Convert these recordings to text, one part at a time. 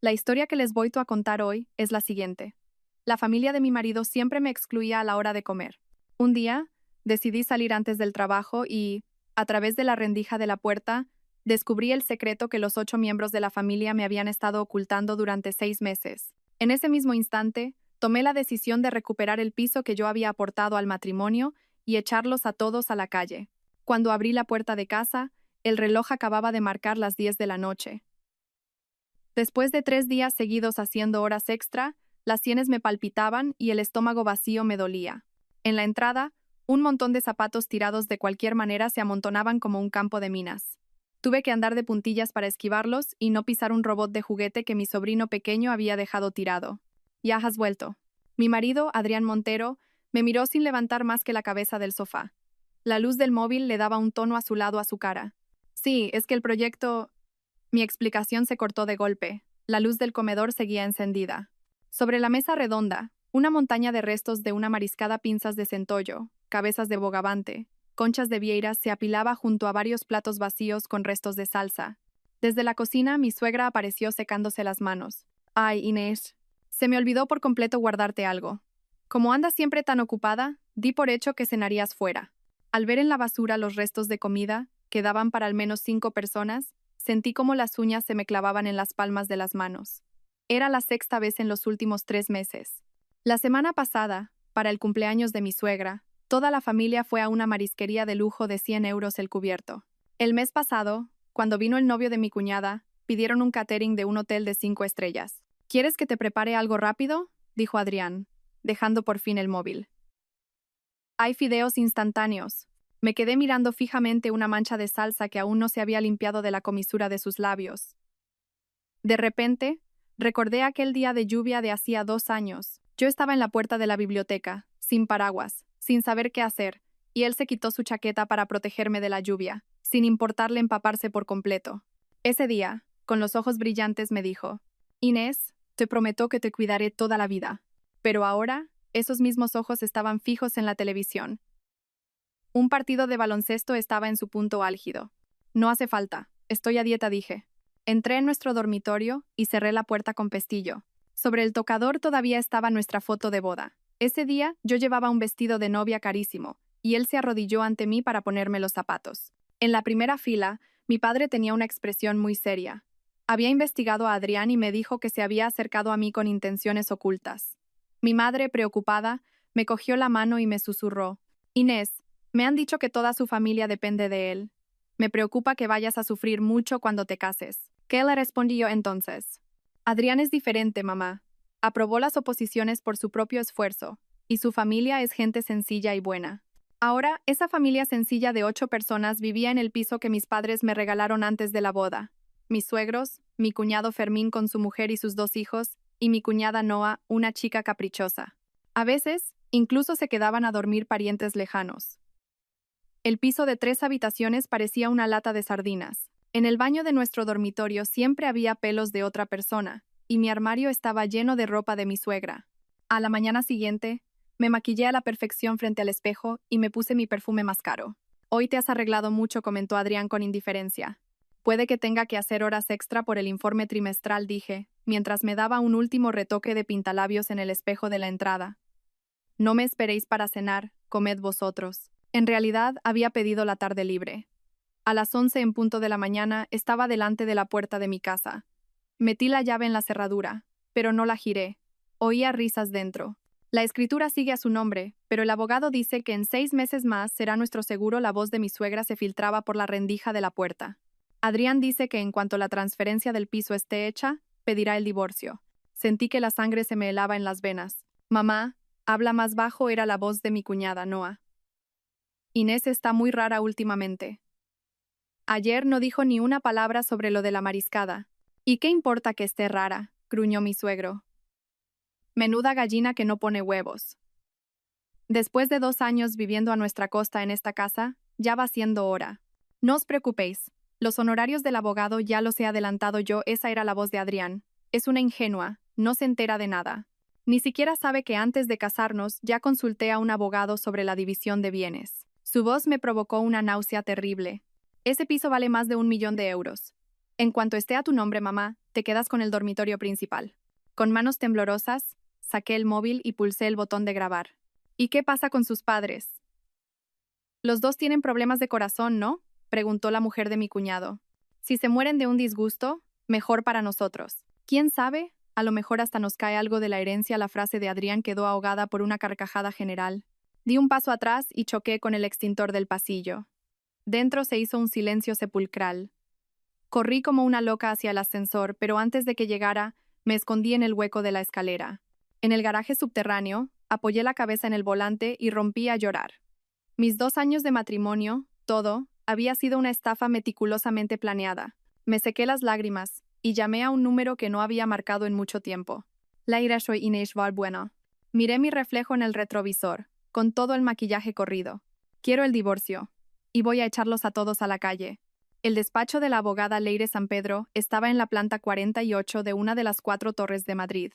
La historia que les voy a contar hoy es la siguiente. La familia de mi marido siempre me excluía a la hora de comer. Un día, decidí salir antes del trabajo y, a través de la rendija de la puerta, descubrí el secreto que los 8 miembros de la familia me habían estado ocultando durante 6 meses. En ese mismo instante, tomé la decisión de recuperar el piso que yo había aportado al matrimonio y echarlos a todos a la calle. Cuando abrí la puerta de casa, el reloj acababa de marcar las 10 de la noche. Después de 3 días seguidos haciendo horas extra, las sienes me palpitaban y el estómago vacío me dolía. En la entrada, un montón de zapatos tirados de cualquier manera se amontonaban como un campo de minas. Tuve que andar de puntillas para esquivarlos y no pisar un robot de juguete que mi sobrino pequeño había dejado tirado. Ya has vuelto. Mi marido, Adrián Montero, me miró sin levantar más que la cabeza del sofá. La luz del móvil le daba un tono azulado a su cara. Sí, es que el proyecto... Mi explicación se cortó de golpe. La luz del comedor seguía encendida. Sobre la mesa redonda, una montaña de restos de una mariscada, pinzas de centollo, cabezas de bogavante, conchas de vieiras se apilaba junto a varios platos vacíos con restos de salsa. Desde la cocina, mi suegra apareció secándose las manos. Ay, Inés, se me olvidó por completo guardarte algo. Como andas siempre tan ocupada, di por hecho que cenarías fuera. Al ver en la basura los restos de comida, que daban para al menos 5 personas, sentí como las uñas se me clavaban en las palmas de las manos. Era la 6ª vez en los últimos 3 meses. La semana pasada, para el cumpleaños de mi suegra, toda la familia fue a una marisquería de lujo de 100 euros el cubierto. El mes pasado, cuando vino el novio de mi cuñada, pidieron un catering de un hotel de 5 estrellas. ¿Quieres que te prepare algo rápido?, dijo Adrián, dejando por fin el móvil. Hay fideos instantáneos. Me quedé mirando fijamente una mancha de salsa que aún no se había limpiado de la comisura de sus labios. De repente, recordé aquel día de lluvia de hacía 2 años. Yo estaba en la puerta de la biblioteca, sin paraguas, sin saber qué hacer, y él se quitó su chaqueta para protegerme de la lluvia, sin importarle empaparse por completo. Ese día, con los ojos brillantes, me dijo: Inés, te prometo que te cuidaré toda la vida. Pero ahora, esos mismos ojos estaban fijos en la televisión. Un partido de baloncesto estaba en su punto álgido. No hace falta, estoy a dieta, dije. Entré en nuestro dormitorio y cerré la puerta con pestillo. Sobre el tocador todavía estaba nuestra foto de boda. Ese día yo llevaba un vestido de novia carísimo, y él se arrodilló ante mí para ponerme los zapatos. En la primera fila, mi padre tenía una expresión muy seria. Había investigado a Adrián y me dijo que se había acercado a mí con intenciones ocultas. Mi madre, preocupada, me cogió la mano y me susurró: Inés, me han dicho que toda su familia depende de él. Me preocupa que vayas a sufrir mucho cuando te cases. ¿Qué le respondí yo entonces? Adrián es diferente, mamá. Aprobó las oposiciones por su propio esfuerzo, y su familia es gente sencilla y buena. Ahora, esa familia sencilla de 8 personas vivía en el piso que mis padres me regalaron antes de la boda. Mis suegros, mi cuñado Fermín con su mujer y sus 2 hijos, y mi cuñada Noa, una chica caprichosa. A veces, incluso se quedaban a dormir parientes lejanos. El piso de 3 habitaciones parecía una lata de sardinas. En el baño de nuestro dormitorio siempre había pelos de otra persona, y mi armario estaba lleno de ropa de mi suegra. A la mañana siguiente, me maquillé a la perfección frente al espejo y me puse mi perfume más caro. Hoy te has arreglado mucho, comentó Adrián con indiferencia. Puede que tenga que hacer horas extra por el informe trimestral, dije, mientras me daba un último retoque de pintalabios en el espejo de la entrada. No me esperéis para cenar, comed vosotros. En realidad, había pedido la tarde libre. A las 11 en punto de la mañana estaba delante de la puerta de mi casa. Metí la llave en la cerradura, pero no la giré. Oía risas dentro. La escritura sigue a su nombre, pero el abogado dice que en 6 meses más será nuestro seguro. La voz de mi suegra se filtraba por la rendija de la puerta. Adrián dice que en cuanto la transferencia del piso esté hecha, pedirá el divorcio. Sentí que la sangre se me helaba en las venas. Mamá, habla más bajo, era la voz de mi cuñada Noa. Inés está muy rara últimamente. Ayer no dijo ni una palabra sobre lo de la mariscada. ¿Y qué importa que esté rara?, gruñó mi suegro. Menuda gallina que no pone huevos. Después de 2 años viviendo a nuestra costa en esta casa, ya va siendo hora. No os preocupéis, los honorarios del abogado ya los he adelantado yo. Esa era la voz de Adrián. Es una ingenua, no se entera de nada. Ni siquiera sabe que antes de casarnos ya consulté a un abogado sobre la división de bienes. Su voz me provocó una náusea terrible. Ese piso vale más de 1 millón de euros. En cuanto esté a tu nombre, mamá, te quedas con el dormitorio principal. Con manos temblorosas, saqué el móvil y pulsé el botón de grabar. ¿Y qué pasa con sus padres? Los dos tienen problemas de corazón, ¿no? Preguntó la mujer de mi cuñado. Si se mueren de un disgusto, mejor para nosotros. ¿Quién sabe? A lo mejor hasta nos cae algo de la herencia. La frase de Adrián quedó ahogada por una carcajada general. Di un paso atrás y choqué con el extintor del pasillo. Dentro se hizo un silencio sepulcral. Corrí como una loca hacia el ascensor, pero antes de que llegara, me escondí en el hueco de la escalera. En el garaje subterráneo, apoyé la cabeza en el volante y rompí a llorar. Mis 2 años de matrimonio, todo, había sido una estafa meticulosamente planeada. Me sequé las lágrimas y llamé a un número que no había marcado en mucho tiempo. Laira, soy Inés Valbuena. Miré mi reflejo en el retrovisor, con todo el maquillaje corrido. Quiero el divorcio. Y voy a echarlos a todos a la calle. El despacho de la abogada Leire San Pedro estaba en la planta 48 de una de las 4 torres de Madrid.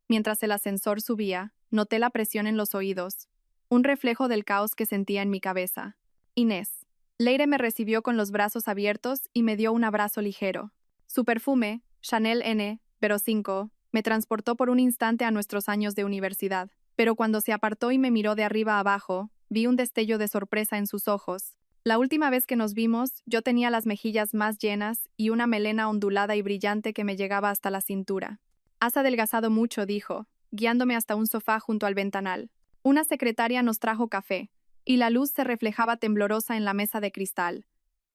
Mientras el ascensor subía, noté la presión en los oídos, un reflejo del caos que sentía en mi cabeza. Inés. Leire me recibió con los brazos abiertos y me dio un abrazo ligero. Su perfume, Chanel N.05, me transportó por un instante a nuestros años de universidad, pero cuando se apartó y me miró de arriba a abajo, vi un destello de sorpresa en sus ojos. La última vez que nos vimos, yo tenía las mejillas más llenas y una melena ondulada y brillante que me llegaba hasta la cintura. Has adelgazado mucho, dijo, guiándome hasta un sofá junto al ventanal. Una secretaria nos trajo café, y la luz se reflejaba temblorosa en la mesa de cristal.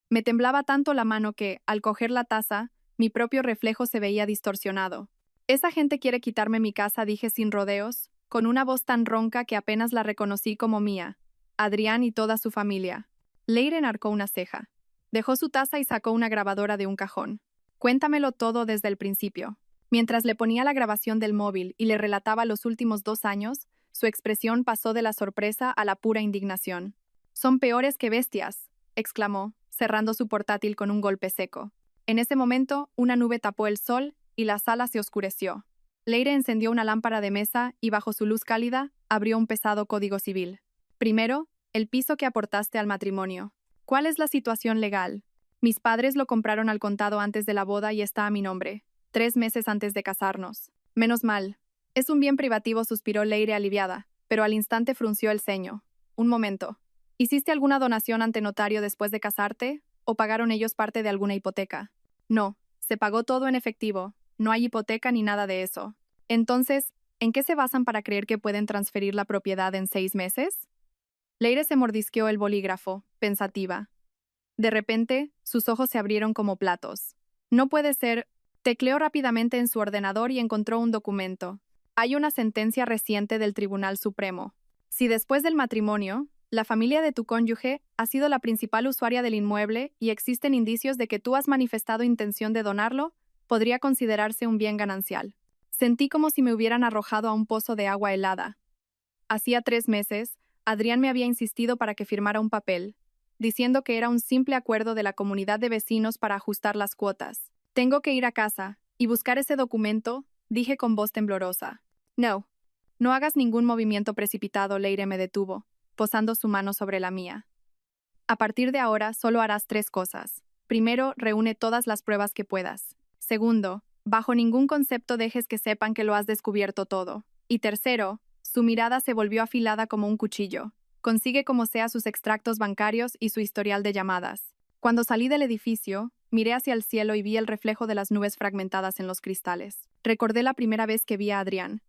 Me temblaba tanto la mano que, al coger la taza, mi propio reflejo se veía distorsionado. Esa gente quiere quitarme mi casa, dije sin rodeos, con una voz tan ronca que apenas la reconocí como mía. Adrián y toda su familia. Leire enarcó una ceja. Dejó su taza y sacó una grabadora de un cajón. Cuéntamelo todo desde el principio. Mientras le ponía la grabación del móvil y le relataba los últimos 2 años, su expresión pasó de la sorpresa a la pura indignación. Son peores que bestias, exclamó, cerrando su portátil con un golpe seco. En ese momento, una nube tapó el sol y la sala se oscureció. Leire encendió una lámpara de mesa y bajo su luz cálida, abrió un pesado código civil. Primero, el piso que aportaste al matrimonio. ¿Cuál es la situación legal? Mis padres lo compraron al contado antes de la boda y está a mi nombre. 3 meses antes de casarnos. Menos mal. Es un bien privativo, suspiró Leire aliviada, pero al instante frunció el ceño. Un momento. ¿Hiciste alguna donación ante notario después de casarte? ¿O pagaron ellos parte de alguna hipoteca? No, se pagó todo en efectivo. No hay hipoteca ni nada de eso. Entonces, ¿en qué se basan para creer que pueden transferir la propiedad en 6 meses? Leire se mordisqueó el bolígrafo, pensativa. De repente, sus ojos se abrieron como platos. No puede ser. Tecleó rápidamente en su ordenador y encontró un documento. Hay una sentencia reciente del Tribunal Supremo. Si después del matrimonio, la familia de tu cónyuge ha sido la principal usuaria del inmueble y existen indicios de que tú has manifestado intención de donarlo, podría considerarse un bien ganancial. Sentí como si me hubieran arrojado a un pozo de agua helada. Hacía 3 meses, Adrián me había insistido para que firmara un papel, diciendo que era un simple acuerdo de la comunidad de vecinos para ajustar las cuotas. Tengo que ir a casa y buscar ese documento, dije con voz temblorosa. No hagas ningún movimiento precipitado, Leire me detuvo, posando su mano sobre la mía. A partir de ahora solo harás 3 cosas. Primero, reúne todas las pruebas que puedas. Segundo, bajo ningún concepto dejes que sepan que lo has descubierto todo. Y tercero, su mirada se volvió afilada como un cuchillo. Consigue como sea sus extractos bancarios y su historial de llamadas. Cuando salí del edificio, miré hacia el cielo y vi el reflejo de las nubes fragmentadas en los cristales. Recordé la primera vez que vi a Adrián.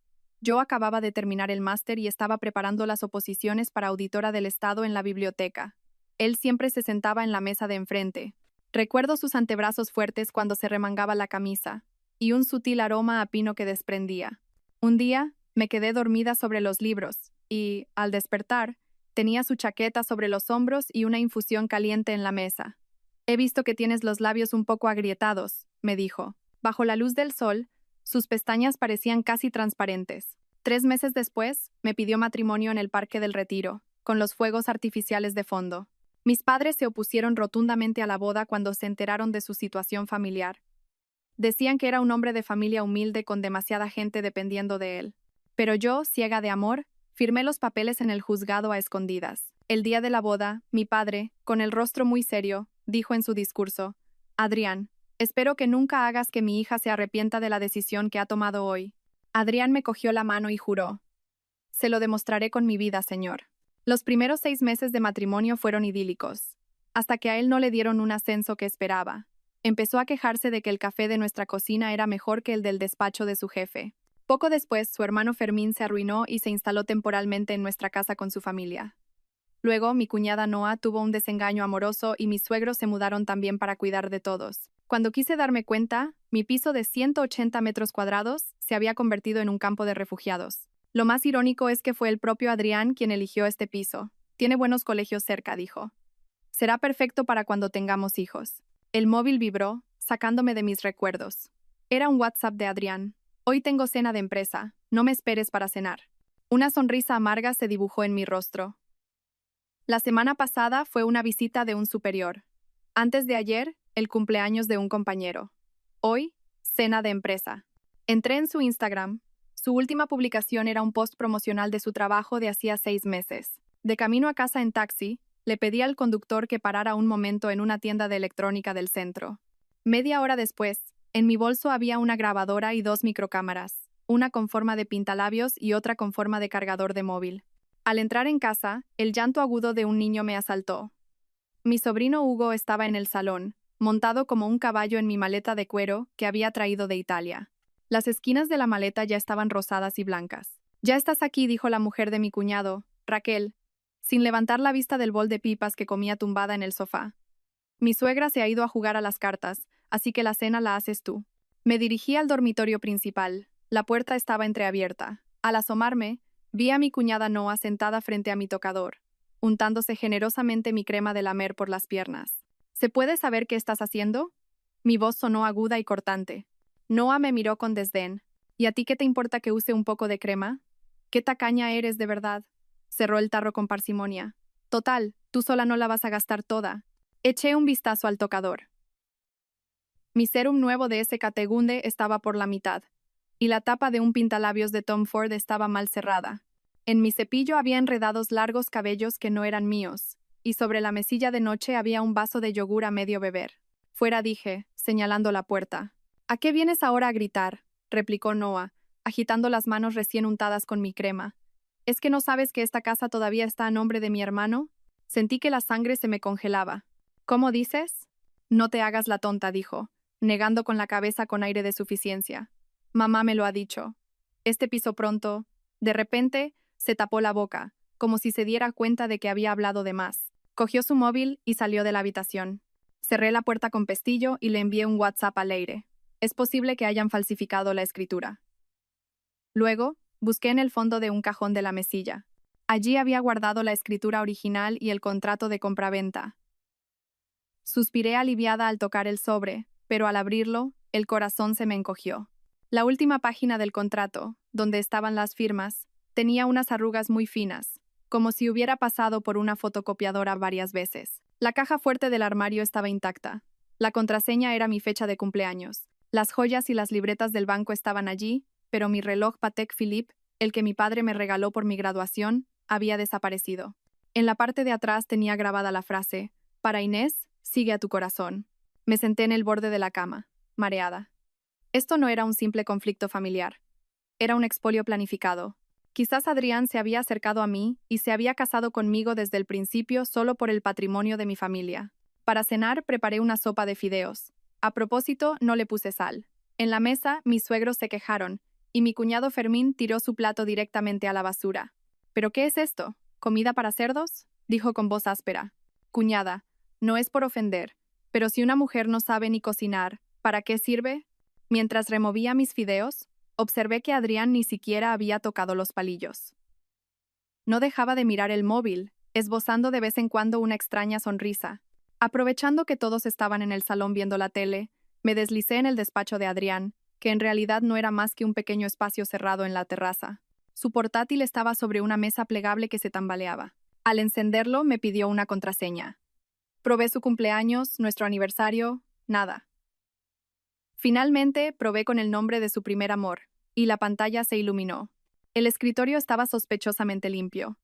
Yo acababa de terminar el máster y estaba preparando las oposiciones para auditora del Estado en la biblioteca. Él siempre se sentaba en la mesa de enfrente. Recuerdo sus antebrazos fuertes cuando se remangaba la camisa, y un sutil aroma a pino que desprendía. Un día, me quedé dormida sobre los libros, y, al despertar, tenía su chaqueta sobre los hombros y una infusión caliente en la mesa. He visto que tienes los labios un poco agrietados, me dijo. Bajo la luz del sol, sus pestañas parecían casi transparentes. 3 meses después, me pidió matrimonio en el Parque del Retiro, con los fuegos artificiales de fondo. Mis padres se opusieron rotundamente a la boda cuando se enteraron de su situación familiar. Decían que era un hombre de familia humilde con demasiada gente dependiendo de él. Pero yo, ciega de amor, firmé los papeles en el juzgado a escondidas. El día de la boda, mi padre, con el rostro muy serio, dijo en su discurso: Adrián, Espero que nunca hagas que mi hija se arrepienta de la decisión que ha tomado hoy. Adrián me cogió la mano y juró. Se lo demostraré con mi vida, señor. Los primeros 6 meses de matrimonio fueron idílicos, hasta que a él no le dieron un ascenso que esperaba. Empezó a quejarse de que el café de nuestra cocina era mejor que el del despacho de su jefe. Poco después, su hermano Fermín se arruinó y se instaló temporalmente en nuestra casa con su familia. Luego, mi cuñada Noa tuvo un desengaño amoroso y mis suegros se mudaron también para cuidar de todos. Cuando quise darme cuenta, mi piso de 180 metros cuadrados se había convertido en un campo de refugiados. Lo más irónico es que fue el propio Adrián quien eligió este piso. Tiene buenos colegios cerca, dijo. Será perfecto para cuando tengamos hijos. El móvil vibró, sacándome de mis recuerdos. Era un WhatsApp de Adrián. Hoy tengo cena de empresa, no me esperes para cenar. Una sonrisa amarga se dibujó en mi rostro. La semana pasada fue una visita de un superior. Antes de ayer, el cumpleaños de un compañero. Hoy, cena de empresa. Entré en su Instagram. Su última publicación era un post promocional de su trabajo de hacía 6 meses. De camino a casa en taxi, le pedí al conductor que parara un momento en una tienda de electrónica del centro. Media hora después, en mi bolso había una grabadora y 2 microcámaras, una con forma de pintalabios y otra con forma de cargador de móvil. Al entrar en casa, el llanto agudo de un niño me asaltó. Mi sobrino Hugo estaba en el salón, montado como un caballo en mi maleta de cuero que había traído de Italia. Las esquinas de la maleta ya estaban rosadas y blancas. «Ya estás aquí», dijo la mujer de mi cuñado, Raquel, sin levantar la vista del bol de pipas que comía tumbada en el sofá. «Mi suegra se ha ido a jugar a las cartas, así que la cena la haces tú». Me dirigí al dormitorio principal. La puerta estaba entreabierta. Al asomarme, vi a mi cuñada Noa sentada frente a mi tocador, untándose generosamente mi crema de lamer por las piernas. «¿Se puede saber qué estás haciendo?». Mi voz sonó aguda y cortante. Noa me miró con desdén. «¿Y a ti qué te importa que use un poco de crema? ¿Qué tacaña eres de verdad?». Cerró el tarro con parsimonia. «Total, tú sola no la vas a gastar toda». Eché un vistazo al tocador. Mi serum nuevo de SKT Gunde estaba por la mitad, y la tapa de un pintalabios de Tom Ford estaba mal cerrada. En mi cepillo había enredados largos cabellos que no eran míos, y sobre la mesilla de noche había un vaso de yogur a medio beber. «Fuera», dije, señalando la puerta. «¿A qué vienes ahora a gritar?», replicó Noa, agitando las manos recién untadas con mi crema. «¿Es que no sabes que esta casa todavía está a nombre de mi hermano?». Sentí que la sangre se me congelaba. «¿Cómo dices?». «No te hagas la tonta», dijo, negando con la cabeza con aire de suficiencia. «Mamá me lo ha dicho. Este piso pronto». De repente, se tapó la boca, como si se diera cuenta de que había hablado de más. Cogió su móvil y salió de la habitación. Cerré la puerta con pestillo y le envié un WhatsApp a Leire. Es posible que hayan falsificado la escritura. Luego, busqué en el fondo de un cajón de la mesilla. Allí había guardado la escritura original y el contrato de compraventa. Suspiré aliviada al tocar el sobre, pero al abrirlo, el corazón se me encogió. La última página del contrato, donde estaban las firmas, tenía unas arrugas muy finas, como si hubiera pasado por una fotocopiadora varias veces. La caja fuerte del armario estaba intacta. La contraseña era mi fecha de cumpleaños. Las joyas y las libretas del banco estaban allí, pero mi reloj Patek Philippe, el que mi padre me regaló por mi graduación, había desaparecido. En la parte de atrás tenía grabada la frase: «Para Inés, sigue a tu corazón». Me senté en el borde de la cama, mareada. Esto no era un simple conflicto familiar. Era un expolio planificado. Quizás Adrián se había acercado a mí y se había casado conmigo desde el principio solo por el patrimonio de mi familia. Para cenar preparé una sopa de fideos. A propósito, no le puse sal. En la mesa, mis suegros se quejaron, y mi cuñado Fermín tiró su plato directamente a la basura. «¿Pero qué es esto? ¿Comida para cerdos?», dijo con voz áspera. «Cuñada, no es por ofender, pero si una mujer no sabe ni cocinar, ¿para qué sirve?». Mientras removía mis fideos, observé que Adrián ni siquiera había tocado los palillos. No dejaba de mirar el móvil, esbozando de vez en cuando una extraña sonrisa. Aprovechando que todos estaban en el salón viendo la tele, me deslicé en el despacho de Adrián, que en realidad no era más que un pequeño espacio cerrado en la terraza. Su portátil estaba sobre una mesa plegable que se tambaleaba. Al encenderlo, me pidió una contraseña. Probé su cumpleaños, nuestro aniversario, nada. Finalmente, probé con el nombre de su primer amor, y la pantalla se iluminó. El escritorio estaba sospechosamente limpio.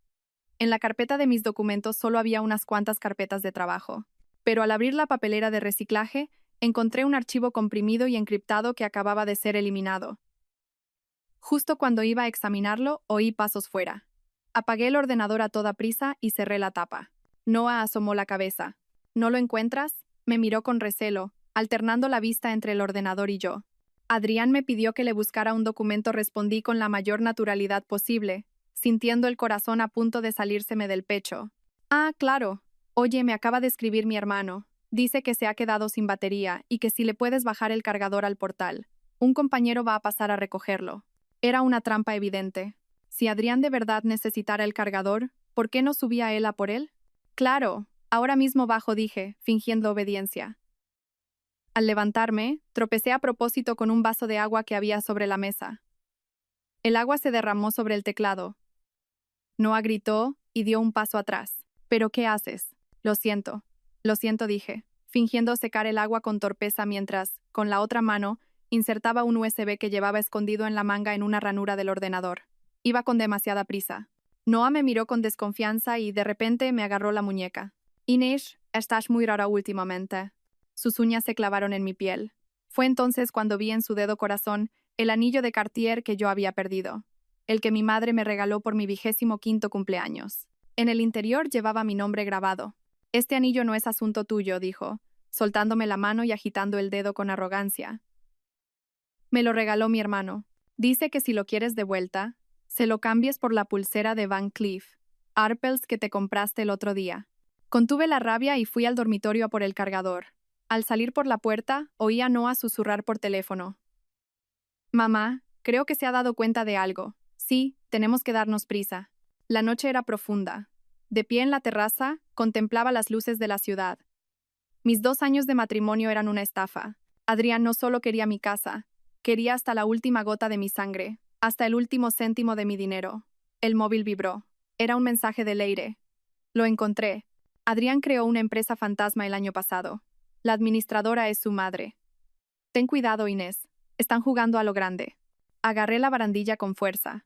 En la carpeta de mis documentos solo había unas cuantas carpetas de trabajo, pero al abrir la papelera de reciclaje, Encontré un archivo comprimido y encriptado que acababa de ser eliminado. Justo cuando iba a examinarlo, oí pasos fuera. Apagué el ordenador a toda prisa y cerré la tapa. Noah asomó la cabeza. ¿No lo encuentras? Me miró con recelo, alternando la vista entre el ordenador y yo. Adrián me pidió que le buscara un documento, respondí con la mayor naturalidad posible, sintiendo el corazón a punto de salírseme del pecho. Ah, claro. Oye, me acaba de escribir mi hermano. Dice que se ha quedado sin batería y que si le puedes bajar el cargador al portal. Un compañero va a pasar a recogerlo. Era una trampa evidente. Si Adrián de verdad necesitara el cargador, ¿por qué no subía él a por él? Claro, ahora mismo bajo, dije, fingiendo obediencia. Al levantarme, tropecé a propósito con un vaso de agua que había sobre la mesa. El agua se derramó sobre el teclado. Noah gritó y dio un paso atrás. ¿Pero qué haces? Lo siento, dije, fingiendo secar el agua con torpeza mientras, con la otra mano, insertaba un USB que llevaba escondido en la manga en una ranura del ordenador. Iba con demasiada prisa. Noah me miró con desconfianza y de repente me agarró la muñeca. Inés, estás muy rara últimamente. Sus uñas se clavaron en mi piel. Fue entonces cuando vi en su dedo corazón el anillo de Cartier que yo había perdido, el que mi madre me regaló por mi 25º cumpleaños. En el interior llevaba mi nombre grabado. Este anillo no es asunto tuyo, dijo, soltándome la mano y agitando el dedo con arrogancia. Me lo regaló mi hermano. Dice que si lo quieres de vuelta, se lo cambies por la pulsera de Van Cleef Arpels que te compraste el otro día. Contuve la rabia y fui al dormitorio a por el cargador. Al salir por la puerta, oí a Noah susurrar por teléfono. Mamá, creo que se ha dado cuenta de algo. Sí, tenemos que darnos prisa. La noche era profunda. De pie en la terraza, contemplaba las luces de la ciudad. Mis 2 años de matrimonio eran una estafa. Adrián no solo quería mi casa, quería hasta la última gota de mi sangre, hasta el último céntimo de mi dinero. El móvil vibró. Era un mensaje de Leire. Lo encontré. Adrián creó una empresa fantasma el año pasado. La administradora es su madre. Ten cuidado, Inés. Están jugando a lo grande. Agarré la barandilla con fuerza.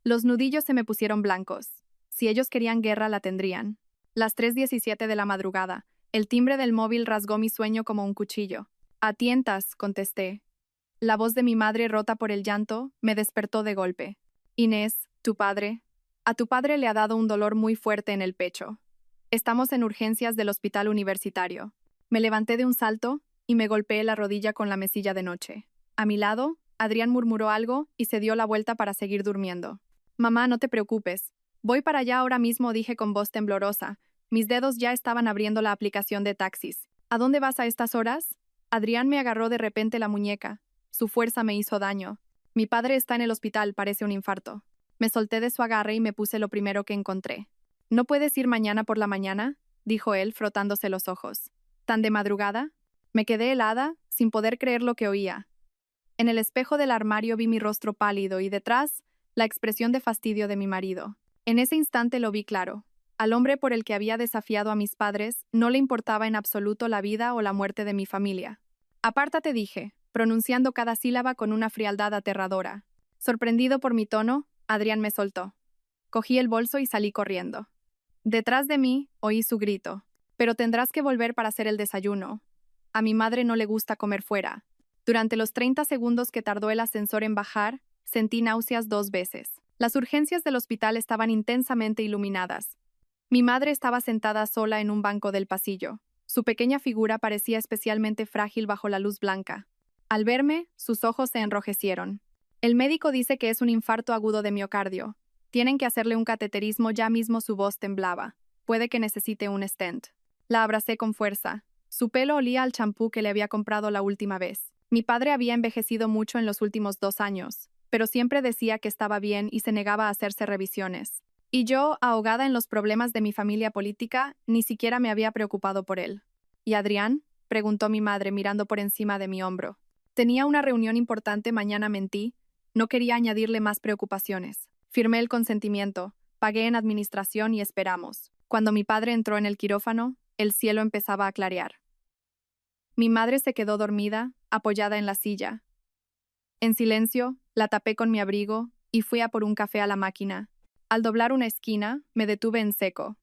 Los nudillos se me pusieron blancos. Si ellos querían guerra, la tendrían. Las 3:17 de la madrugada. El timbre del móvil rasgó mi sueño como un cuchillo. A tientas, contesté. La voz de mi madre, rota por el llanto, me despertó de golpe. Inés, tu padre. A tu padre le ha dado un dolor muy fuerte en el pecho. Estamos en urgencias del hospital universitario. Me levanté de un salto y me golpeé la rodilla con la mesilla de noche. A mi lado, Adrián murmuró algo y se dio la vuelta para seguir durmiendo. Mamá, no te preocupes. Voy para allá ahora mismo, dije con voz temblorosa. Mis dedos ya estaban abriendo la aplicación de taxis. ¿A dónde vas a estas horas? Adrián me agarró de repente la muñeca. Su fuerza me hizo daño. Mi padre está en el hospital, parece un infarto. Me solté de su agarre y me puse lo primero que encontré. ¿No puedes ir mañana por la mañana?, dijo él, frotándose los ojos. ¿Tan de madrugada? Me quedé helada, sin poder creer lo que oía. En el espejo del armario vi mi rostro pálido y detrás, la expresión de fastidio de mi marido. En ese instante lo vi claro. Al hombre por el que había desafiado a mis padres no le importaba en absoluto la vida o la muerte de mi familia. Apártate, dije, pronunciando cada sílaba con una frialdad aterradora. Sorprendido por mi tono, Adrián me soltó. Cogí el bolso y salí corriendo. Detrás de mí, oí su grito. Pero tendrás que volver para hacer el desayuno. A mi madre no le gusta comer fuera. Durante los 30 segundos que tardó el ascensor en bajar, sentí náuseas 2 veces. Las urgencias del hospital estaban intensamente iluminadas. Mi madre estaba sentada sola en un banco del pasillo. Su pequeña figura parecía especialmente frágil bajo la luz blanca. Al verme, sus ojos se enrojecieron. El médico dice que es un infarto agudo de miocardio. Tienen que hacerle un cateterismo ya mismo, su voz temblaba. Puede que necesite un stent. La abracé con fuerza. Su pelo olía al champú que le había comprado la última vez. Mi padre había envejecido mucho en los últimos 2 años, pero siempre decía que estaba bien y se negaba a hacerse revisiones. Y yo, ahogada en los problemas de mi familia política, ni siquiera me había preocupado por él. ¿Y Adrián?, preguntó mi madre mirando por encima de mi hombro. Tenía una reunión importante mañana, mentí. No quería añadirle más preocupaciones. Firmé el consentimiento, pagué en administración y esperamos. Cuando mi padre entró en el quirófano, el cielo empezaba a clarear. Mi madre se quedó dormida, apoyada en la silla. En silencio, la tapé con mi abrigo y fui a por un café a la máquina. Al doblar una esquina, me detuve en seco.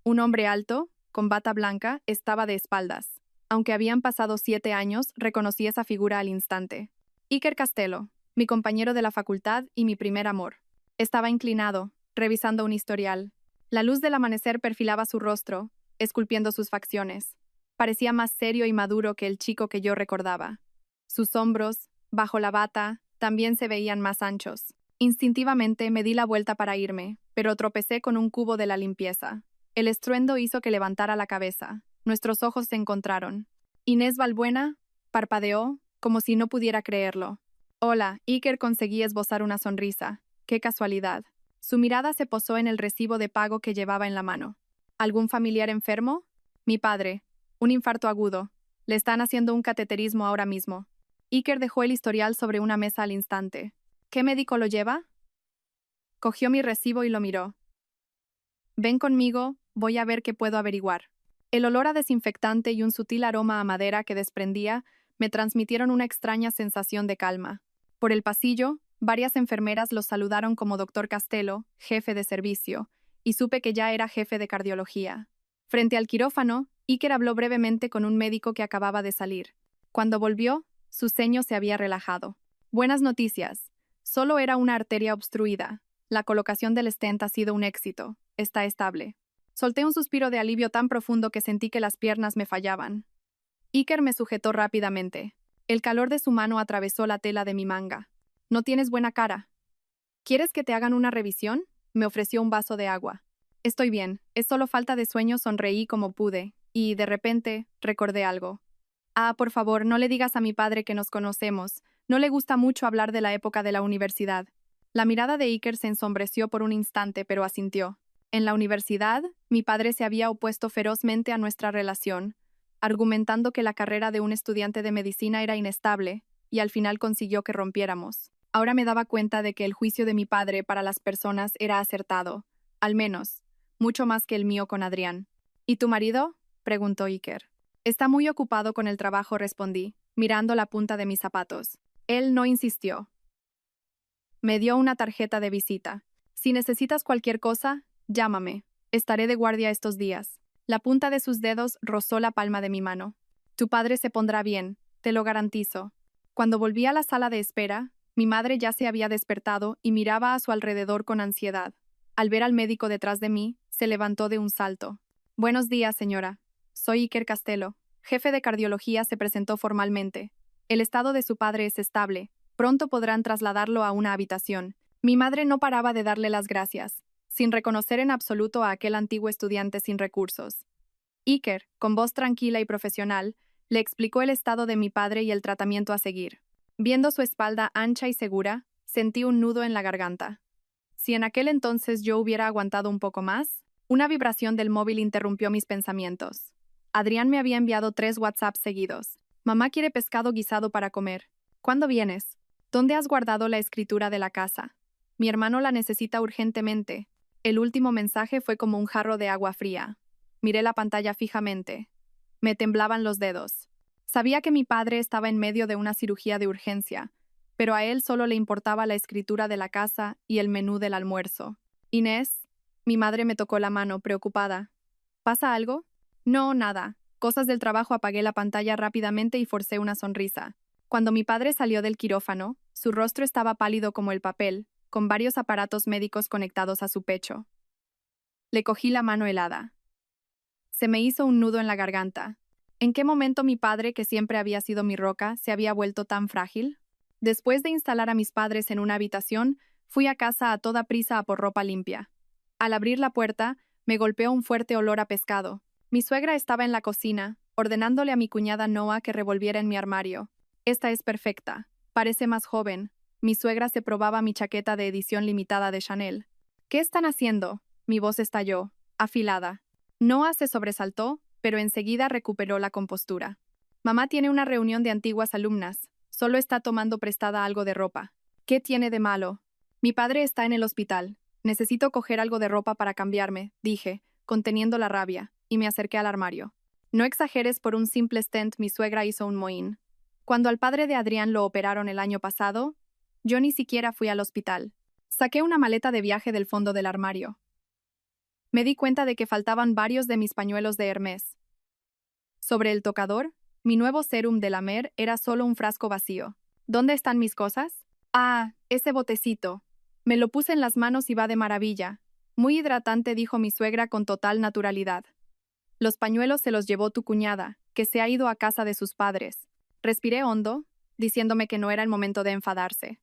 Un hombre alto, con bata blanca, estaba de espaldas. Aunque habían pasado 7 años, reconocí esa figura al instante. Iker Castello, mi compañero de la facultad y mi primer amor. Estaba inclinado, revisando un historial. La luz del amanecer perfilaba su rostro, esculpiendo sus facciones. Parecía más serio y maduro que el chico que yo recordaba. Sus hombros, bajo la bata, también se veían más anchos. Instintivamente me di la vuelta para irme, pero tropecé con un cubo de la limpieza. El estruendo hizo que levantara la cabeza. Nuestros ojos se encontraron. Inés Balbuena parpadeó, como si no pudiera creerlo. Hola, Iker conseguí esbozar una sonrisa. ¡Qué casualidad! Su mirada se posó en el recibo de pago que llevaba en la mano. ¿Algún familiar enfermo? Mi padre. Un infarto agudo. Le están haciendo un cateterismo ahora mismo. Iker dejó el historial sobre una mesa al instante. ¿Qué médico lo lleva? Cogió mi recibo y lo miró. Ven conmigo, voy a ver qué puedo averiguar. El olor a desinfectante y un sutil aroma a madera que desprendía me transmitieron una extraña sensación de calma. Por el pasillo, varias enfermeras los saludaron como doctor Castello, jefe de servicio, y supe que ya era jefe de cardiología. Frente al quirófano, Iker habló brevemente con un médico que acababa de salir. Cuando volvió, su ceño se había relajado. Buenas noticias. Solo era una arteria obstruida. La colocación del stent ha sido un éxito. Está estable. Solté un suspiro de alivio tan profundo que sentí que las piernas me fallaban. Iker me sujetó rápidamente. El calor de su mano atravesó la tela de mi manga. No tienes buena cara. ¿Quieres que te hagan una revisión? Me ofreció un vaso de agua. Estoy bien, es solo falta de sueño, sonreí como pude, y, de repente, recordé algo. Ah, por favor, no le digas a mi padre que nos conocemos. No le gusta mucho hablar de la época de la universidad. La mirada de Iker se ensombreció por un instante, pero asintió. En la universidad, mi padre se había opuesto ferozmente a nuestra relación, argumentando que la carrera de un estudiante de medicina era inestable, y al final consiguió que rompiéramos. Ahora me daba cuenta de que el juicio de mi padre para las personas era acertado, al menos, mucho más que el mío con Adrián. ¿Y tu marido? Preguntó Iker. Está muy ocupado con el trabajo, respondí, mirando la punta de mis zapatos. Él no insistió. Me dio una tarjeta de visita. Si necesitas cualquier cosa, llámame. Estaré de guardia estos días. La punta de sus dedos rozó la palma de mi mano. Tu padre se pondrá bien, te lo garantizo. Cuando volví a la sala de espera, mi madre ya se había despertado y miraba a su alrededor con ansiedad. Al ver al médico detrás de mí, se levantó de un salto. Buenos días, señora. Soy Iker Castello. Jefe de cardiología, se presentó formalmente. El estado de su padre es estable. Pronto podrán trasladarlo a una habitación. Mi madre no paraba de darle las gracias, sin reconocer en absoluto a aquel antiguo estudiante sin recursos. Iker, con voz tranquila y profesional, le explicó el estado de mi padre y el tratamiento a seguir. Viendo su espalda ancha y segura, sentí un nudo en la garganta. Si en aquel entonces yo hubiera aguantado un poco más, una vibración del móvil interrumpió mis pensamientos. Adrián me había enviado 3 WhatsApp seguidos. Mamá quiere pescado guisado para comer. ¿Cuándo vienes? ¿Dónde has guardado la escritura de la casa? Mi hermano la necesita urgentemente. El último mensaje fue como un jarro de agua fría. Miré la pantalla fijamente. Me temblaban los dedos. Sabía que mi padre estaba en medio de una cirugía de urgencia, pero a él solo le importaba la escritura de la casa y el menú del almuerzo. Inés, mi madre me tocó la mano, preocupada. ¿Pasa algo? No, nada. Cosas del trabajo. Apagué la pantalla rápidamente y forcé una sonrisa. Cuando mi padre salió del quirófano, su rostro estaba pálido como el papel, con varios aparatos médicos conectados a su pecho. Le cogí la mano helada. Se me hizo un nudo en la garganta. ¿En qué momento mi padre, que siempre había sido mi roca, se había vuelto tan frágil? Después de instalar a mis padres en una habitación, fui a casa a toda prisa a por ropa limpia. Al abrir la puerta, me golpeó un fuerte olor a pescado. Mi suegra estaba en la cocina, ordenándole a mi cuñada Noah que revolviera en mi armario. Esta es perfecta. Parece más joven. Mi suegra se probaba mi chaqueta de edición limitada de Chanel. ¿Qué están haciendo? Mi voz estalló, afilada. Noah se sobresaltó, pero enseguida recuperó la compostura. Mamá tiene una reunión de antiguas alumnas. Solo está tomando prestada algo de ropa. ¿Qué tiene de malo? Mi padre está en el hospital. Necesito coger algo de ropa para cambiarme, dije, conteniendo la rabia, y me acerqué al armario. No exageres, por un simple stent mi suegra hizo un mohín. Cuando al padre de Adrián lo operaron el año pasado, yo ni siquiera fui al hospital. Saqué una maleta de viaje del fondo del armario. Me di cuenta de que faltaban varios de mis pañuelos de Hermès. Sobre el tocador, Mi nuevo sérum de la Mer era solo un frasco vacío. ¿Dónde están mis cosas? Ah, ese botecito. Me lo puse en las manos y va de maravilla. Muy hidratante, dijo mi suegra con total naturalidad. Los pañuelos se los llevó tu cuñada, que se ha ido a casa de sus padres. Respiré hondo, diciéndome que no era el momento de enfadarse.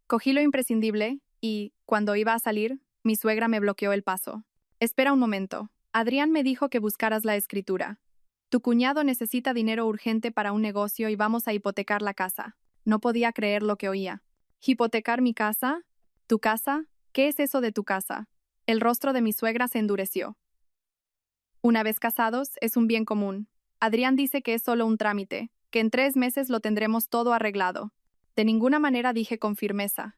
Cogí lo imprescindible y, cuando iba a salir, mi suegra me bloqueó el paso. Espera un momento. Adrián me dijo que buscaras la escritura. Tu cuñado necesita dinero urgente para un negocio y vamos a hipotecar la casa. No podía creer lo que oía. ¿Hipotecar mi casa? ¿Tu casa? ¿Qué es eso de tu casa? El rostro de mi suegra se endureció. Una vez casados, es un bien común. Adrián dice que es solo un trámite, que en 3 meses lo tendremos todo arreglado. De ninguna manera, dije con firmeza.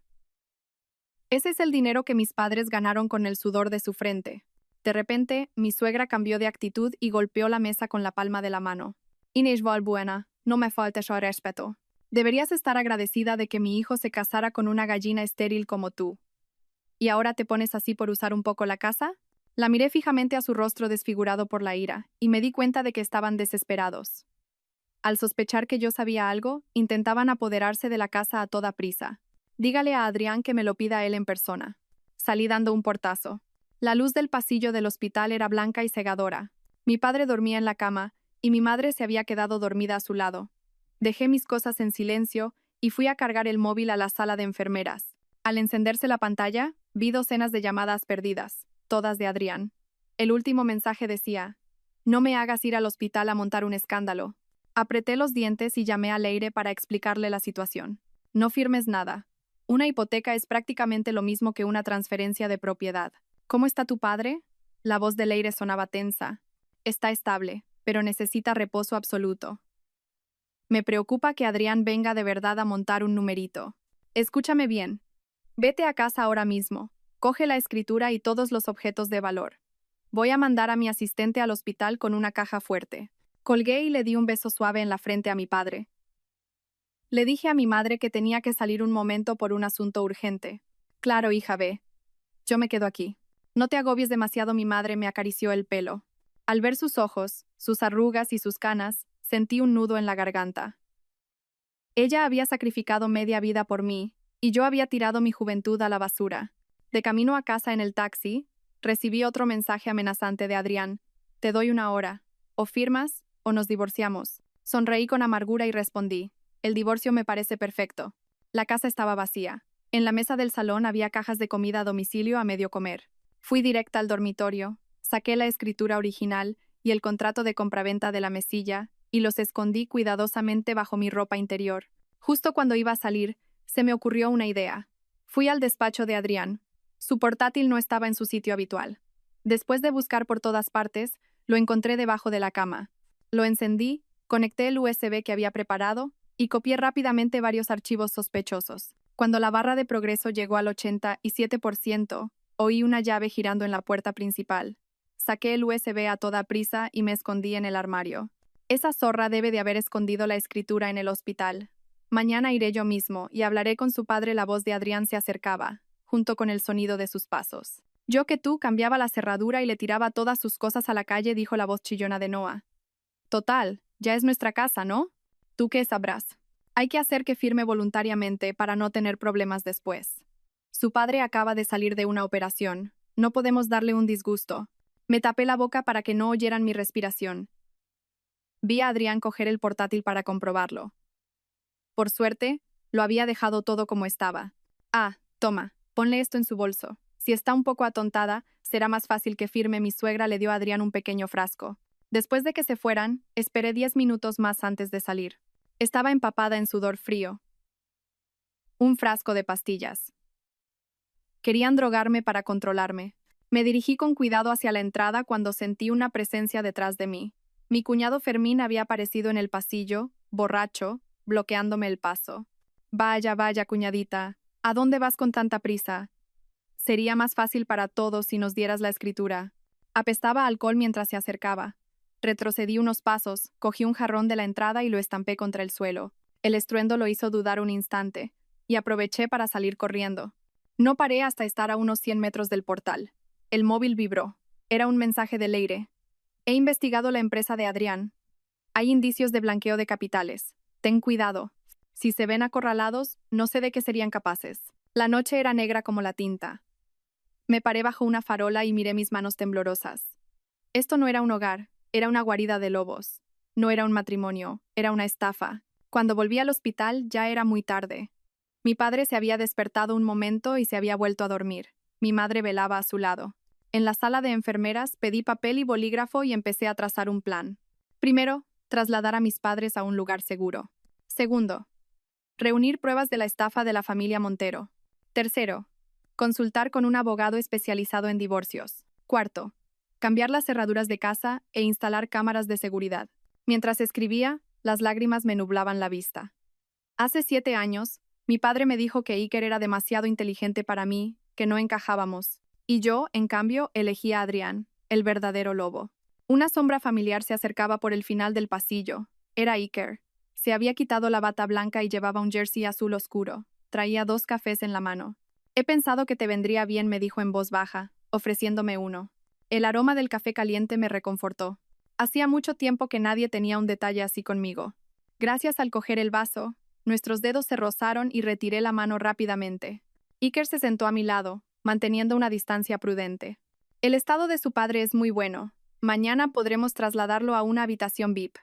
Ese es el dinero que mis padres ganaron con el sudor de su frente. De repente, mi suegra cambió de actitud y golpeó la mesa con la palma de la mano. Inés Valbuena, no me faltes al respeto. Deberías estar agradecida de que mi hijo se casara con una gallina estéril como tú. ¿Y ahora te pones así por usar un poco la casa? La miré fijamente a su rostro desfigurado por la ira, y me di cuenta de que estaban desesperados. Al sospechar que yo sabía algo, intentaban apoderarse de la casa a toda prisa. Dígale a Adrián que me lo pida él en persona. Salí dando un portazo. La luz del pasillo del hospital era blanca y cegadora. Mi padre dormía en la cama, y mi madre se había quedado dormida a su lado. Dejé mis cosas en silencio y fui a cargar el móvil a la sala de enfermeras. Al encenderse la pantalla, vi docenas de llamadas perdidas, todas de Adrián. El último mensaje decía: no me hagas ir al hospital a montar un escándalo. Apreté los dientes y llamé a Leire para explicarle la situación. No firmes nada. Una hipoteca es prácticamente lo mismo que una transferencia de propiedad. ¿Cómo está tu padre? La voz de Leire sonaba tensa. Está estable, pero necesita reposo absoluto. Me preocupa que Adrián venga de verdad a montar un numerito. Escúchame bien. Vete a casa ahora mismo. Coge la escritura y todos los objetos de valor. Voy a mandar a mi asistente al hospital con una caja fuerte. Colgué y le di un beso suave en la frente a mi padre. Le dije a mi madre que tenía que salir un momento por un asunto urgente. Claro, hija, ve. Yo me quedo aquí. No te agobies demasiado, mi madre me acarició el pelo. Al ver sus ojos, sus arrugas y sus canas, sentí un nudo en la garganta. Ella había sacrificado media vida por mí, y yo había tirado mi juventud a la basura. De camino a casa en el taxi, recibí otro mensaje amenazante de Adrián. Te doy 1 hora. O firmas, o nos divorciamos. Sonreí con amargura y respondí. El divorcio me parece perfecto. La casa estaba vacía. En la mesa del salón había cajas de comida a domicilio a medio comer. Fui directa al dormitorio, saqué la escritura original y el contrato de compraventa de la mesilla y los escondí cuidadosamente bajo mi ropa interior. Justo cuando iba a salir, se me ocurrió una idea. Fui al despacho de Adrián. Su portátil no estaba en su sitio habitual. Después de buscar por todas partes, lo encontré debajo de la cama. Lo encendí, conecté el USB que había preparado y copié rápidamente varios archivos sospechosos. Cuando la barra de progreso llegó al 87%, oí una llave girando en la puerta principal. Saqué el USB a toda prisa y me escondí en el armario. Esa zorra debe de haber escondido la escritura en el hospital. Mañana iré yo mismo y hablaré con su padre. La voz de Adrián se acercaba, junto con el sonido de sus pasos. Yo que tú cambiaba la cerradura y le tiraba todas sus cosas a la calle, dijo la voz chillona de Noah. Total, ya es nuestra casa, ¿no? ¿Tú qué sabrás? Hay que hacer que firme voluntariamente para no tener problemas después. Su padre acaba de salir de una operación. No podemos darle un disgusto. Me tapé la boca para que no oyeran mi respiración. Vi a Adrián coger el portátil para comprobarlo. Por suerte, lo había dejado todo como estaba. Ah, toma, ponle esto en su bolso. Si está un poco atontada, será más fácil que firme. Mi suegra le dio a Adrián un pequeño frasco. Después de que se fueran, esperé 10 minutos más antes de salir. Estaba empapada en sudor frío. Un frasco de pastillas. Querían drogarme para controlarme. Me dirigí con cuidado hacia la entrada cuando sentí una presencia detrás de mí. Mi cuñado Fermín había aparecido en el pasillo, borracho, bloqueándome el paso. Vaya, vaya, cuñadita, ¿a dónde vas con tanta prisa? Sería más fácil para todos si nos dieras la escritura. Apestaba a alcohol mientras se acercaba. Retrocedí unos pasos, cogí un jarrón de la entrada y lo estampé contra el suelo. El estruendo lo hizo dudar un instante, y aproveché para salir corriendo. No paré hasta estar a unos 100 metros del portal. El móvil vibró. Era un mensaje de Leire. He investigado la empresa de Adrián. Hay indicios de blanqueo de capitales. Ten cuidado. Si se ven acorralados, no sé de qué serían capaces. La noche era negra como la tinta. Me paré bajo una farola y miré mis manos temblorosas. Esto no era un hogar, era una guarida de lobos. No era un matrimonio, era una estafa. Cuando volví al hospital ya era muy tarde. Mi padre se había despertado un momento y se había vuelto a dormir. Mi madre velaba a su lado. En la sala de enfermeras pedí papel y bolígrafo y empecé a trazar un plan. Primero, trasladar a mis padres a un lugar seguro. Segundo, reunir pruebas de la estafa de la familia Montero. Tercero, consultar con un abogado especializado en divorcios. Cuarto, cambiar las cerraduras de casa e instalar cámaras de seguridad. Mientras escribía, las lágrimas me nublaban la vista. Hace 7 años, mi padre me dijo que Iker era demasiado inteligente para mí, que no encajábamos. Y yo, en cambio, elegí a Adrián, el verdadero lobo. Una sombra familiar se acercaba por el final del pasillo. Era Iker. Se había quitado la bata blanca y llevaba un jersey azul oscuro. Traía 2 cafés en la mano. He pensado que te vendría bien, me dijo en voz baja, ofreciéndome uno. El aroma del café caliente me reconfortó. Hacía mucho tiempo que nadie tenía un detalle así conmigo. Gracias al coger el vaso, nuestros dedos se rozaron y retiré la mano rápidamente. Iker se sentó a mi lado, manteniendo una distancia prudente. El estado de su padre es muy bueno. Mañana podremos trasladarlo a una habitación VIP.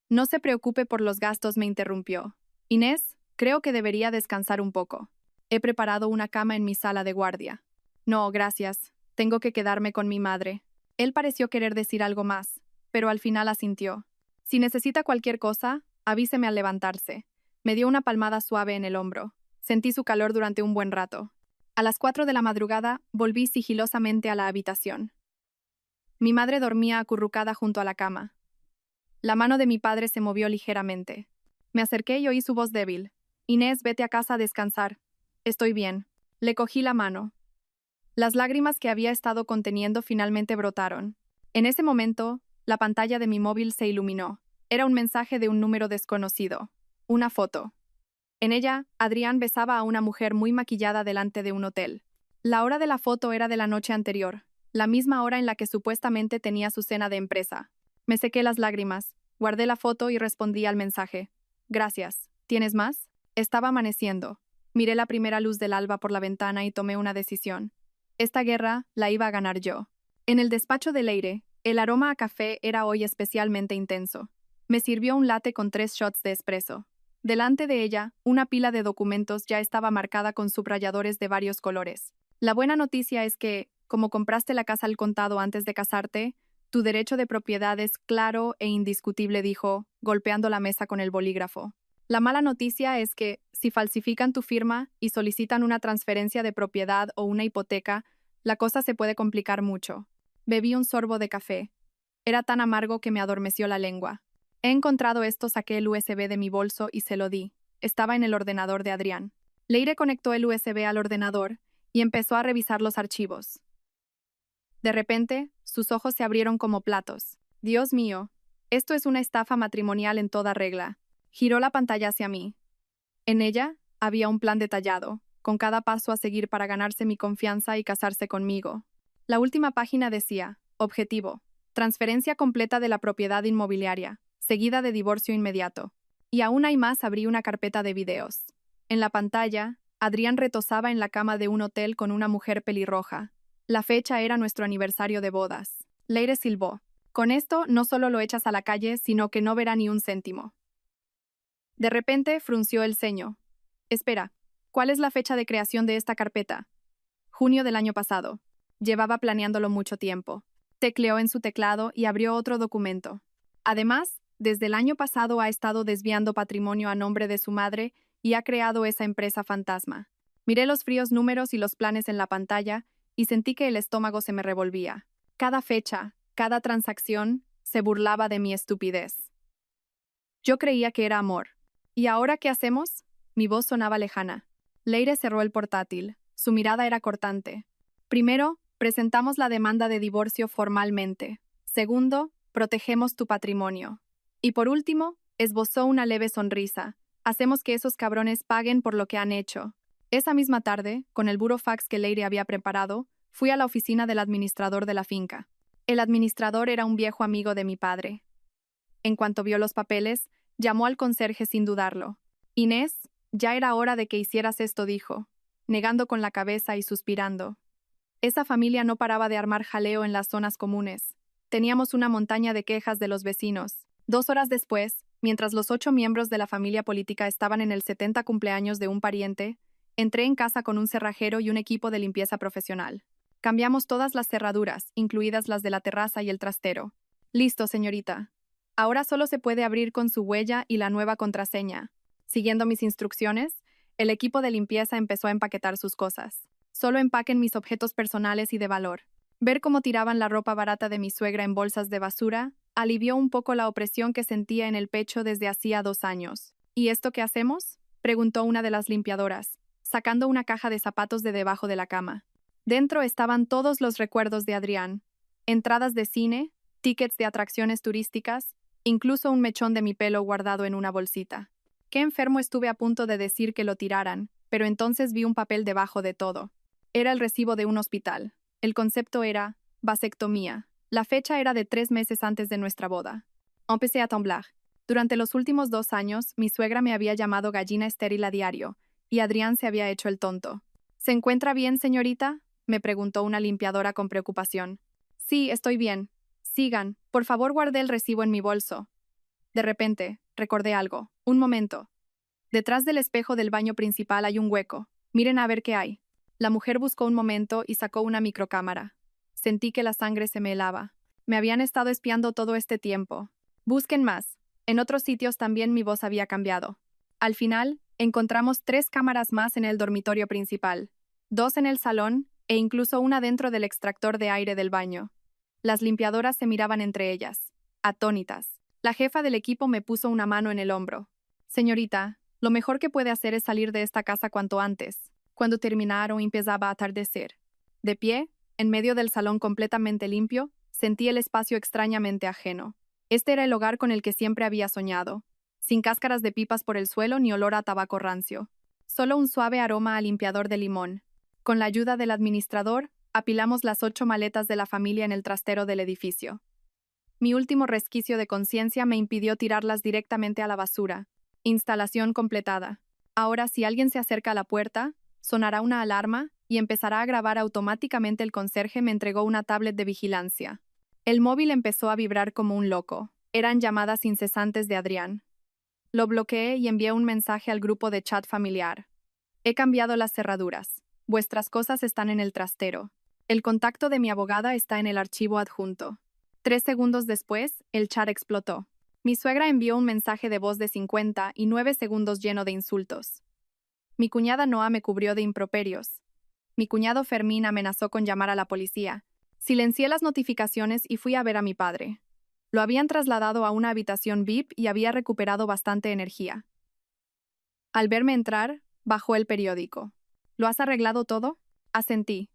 No se preocupe por los gastos, me interrumpió. Inés, creo que debería descansar un poco. He preparado una cama en mi sala de guardia. No, gracias. Tengo que quedarme con mi madre. Él pareció querer decir algo más, pero al final asintió. Si necesita cualquier cosa, avíseme al levantarse. Me dio una palmada suave en el hombro. Sentí su calor durante un buen rato. A las 4 de la madrugada, volví sigilosamente a la habitación. Mi madre dormía acurrucada junto a la cama. La mano de mi padre se movió ligeramente. Me acerqué y oí su voz débil. Inés, vete a casa a descansar. Estoy bien. Le cogí la mano. Las lágrimas que había estado conteniendo finalmente brotaron. En ese momento, la pantalla de mi móvil se iluminó. Era un mensaje de un número desconocido. Una foto. En ella, Adrián besaba a una mujer muy maquillada delante de un hotel. La hora de la foto era de la noche anterior, la misma hora en la que supuestamente tenía su cena de empresa. Me sequé las lágrimas, guardé la foto y respondí al mensaje. Gracias. ¿Tienes más? Estaba amaneciendo. Miré la primera luz del alba por la ventana y tomé una decisión. Esta guerra la iba a ganar yo. En el despacho de Leire, el aroma a café era hoy especialmente intenso. Me sirvió un latte con 3 shots de espresso. Delante de ella, una pila de documentos ya estaba marcada con subrayadores de varios colores. La buena noticia es que, como compraste la casa al contado antes de casarte, tu derecho de propiedad es claro e indiscutible, dijo, golpeando la mesa con el bolígrafo. La mala noticia es que, si falsifican tu firma y solicitan una transferencia de propiedad o una hipoteca, la cosa se puede complicar mucho. Bebí un sorbo de café. Era tan amargo que me adormeció la lengua. He encontrado esto, saqué el USB de mi bolso y se lo di. Estaba en el ordenador de Adrián. Leire conectó el USB al ordenador y empezó a revisar los archivos. De repente, sus ojos se abrieron como platos. Dios mío, esto es una estafa matrimonial en toda regla. Giró la pantalla hacia mí. En ella había un plan detallado, con cada paso a seguir para ganarse mi confianza y casarse conmigo. La última página decía, objetivo, transferencia completa de la propiedad inmobiliaria, seguida de divorcio inmediato. Y aún hay más, abrí una carpeta de videos. En la pantalla, Adrián retosaba en la cama de un hotel con una mujer pelirroja. La fecha era nuestro aniversario de bodas. Leire silbó. Con esto no solo lo echas a la calle, sino que no verá ni un céntimo. De repente frunció el ceño. Espera, ¿cuál es la fecha de creación de esta carpeta? Junio del año pasado. Llevaba planeándolo mucho tiempo. Tecleó en su teclado y abrió otro documento. Además, desde el año pasado ha estado desviando patrimonio a nombre de su madre y ha creado esa empresa fantasma. Miré los fríos números y los planes en la pantalla y sentí que el estómago se me revolvía. Cada fecha, cada transacción, se burlaba de mi estupidez. Yo creía que era amor. ¿Y ahora qué hacemos? Mi voz sonaba lejana. Leire cerró el portátil. Su mirada era cortante. Primero, presentamos la demanda de divorcio formalmente. Segundo, protegemos tu patrimonio. Y por último, esbozó una leve sonrisa. Hacemos que esos cabrones paguen por lo que han hecho. Esa misma tarde, con el burofax que Leire había preparado, fui a la oficina del administrador de la finca. El administrador era un viejo amigo de mi padre. En cuanto vio los papeles, llamó al conserje sin dudarlo. Inés, ya era hora de que hicieras esto, dijo, negando con la cabeza y suspirando. Esa familia no paraba de armar jaleo en las zonas comunes. Teníamos una montaña de quejas de los vecinos. 2 horas después, mientras los 8 miembros de la familia política estaban en el 70 cumpleaños de un pariente, entré en casa con un cerrajero y un equipo de limpieza profesional. Cambiamos todas las cerraduras, incluidas las de la terraza y el trastero. Listo, señorita. Ahora solo se puede abrir con su huella y la nueva contraseña. Siguiendo mis instrucciones, el equipo de limpieza empezó a empaquetar sus cosas. Solo empaquen mis objetos personales y de valor. Ver cómo tiraban la ropa barata de mi suegra en bolsas de basura alivió un poco la opresión que sentía en el pecho desde hacía 2 años. ¿Y esto qué hacemos?, preguntó una de las limpiadoras, sacando una caja de zapatos de debajo de la cama. Dentro estaban todos los recuerdos de Adrián: entradas de cine, tickets de atracciones turísticas, incluso un mechón de mi pelo guardado en una bolsita. Qué enfermo, estuve a punto de decir que lo tiraran, pero entonces vi un papel debajo de todo. Era el recibo de un hospital. El concepto era vasectomía. La fecha era de 3 meses antes de nuestra boda. Empecé a temblar. Durante los últimos 2 años, mi suegra me había llamado gallina estéril a diario, y Adrián se había hecho el tonto. ¿Se encuentra bien, señorita?, me preguntó una limpiadora con preocupación. Sí, estoy bien. Sigan. Por favor, guardé el recibo en mi bolso. De repente, recordé algo. Un momento. Detrás del espejo del baño principal hay un hueco. Miren a ver qué hay. La mujer buscó un momento y sacó una microcámara. Sentí que la sangre se me helaba. Me habían estado espiando todo este tiempo. Busquen más. En otros sitios también mi voz había cambiado. Al final, encontramos 3 cámaras más en el dormitorio principal, 2 en el salón e incluso una dentro del extractor de aire del baño. Las limpiadoras se miraban entre ellas, atónitas. La jefa del equipo me puso una mano en el hombro. Señorita, lo mejor que puede hacer es salir de esta casa cuanto antes. Cuando terminaron empezaba a atardecer. De pie, en medio del salón completamente limpio, sentí el espacio extrañamente ajeno. Este era el hogar con el que siempre había soñado, sin cáscaras de pipas por el suelo ni olor a tabaco rancio. Solo un suave aroma a limpiador de limón. Con la ayuda del administrador, apilamos las 8 maletas de la familia en el trastero del edificio. Mi último resquicio de conciencia me impidió tirarlas directamente a la basura. Instalación completada. Ahora, si alguien se acerca a la puerta, sonará una alarma y empezará a grabar automáticamente. El conserje me entregó una tablet de vigilancia. El móvil empezó a vibrar como un loco. Eran llamadas incesantes de Adrián. Lo bloqueé y envié un mensaje al grupo de chat familiar. He cambiado las cerraduras. Vuestras cosas están en el trastero. El contacto de mi abogada está en el archivo adjunto. 3 segundos después, el chat explotó. Mi suegra envió un mensaje de voz de 59 segundos lleno de insultos. Mi cuñada Noa me cubrió de improperios. Mi cuñado Fermín amenazó con llamar a la policía. Silencié las notificaciones y fui a ver a mi padre. Lo habían trasladado a una habitación VIP y había recuperado bastante energía. Al verme entrar, bajó el periódico. ¿Lo has arreglado todo?, asentí.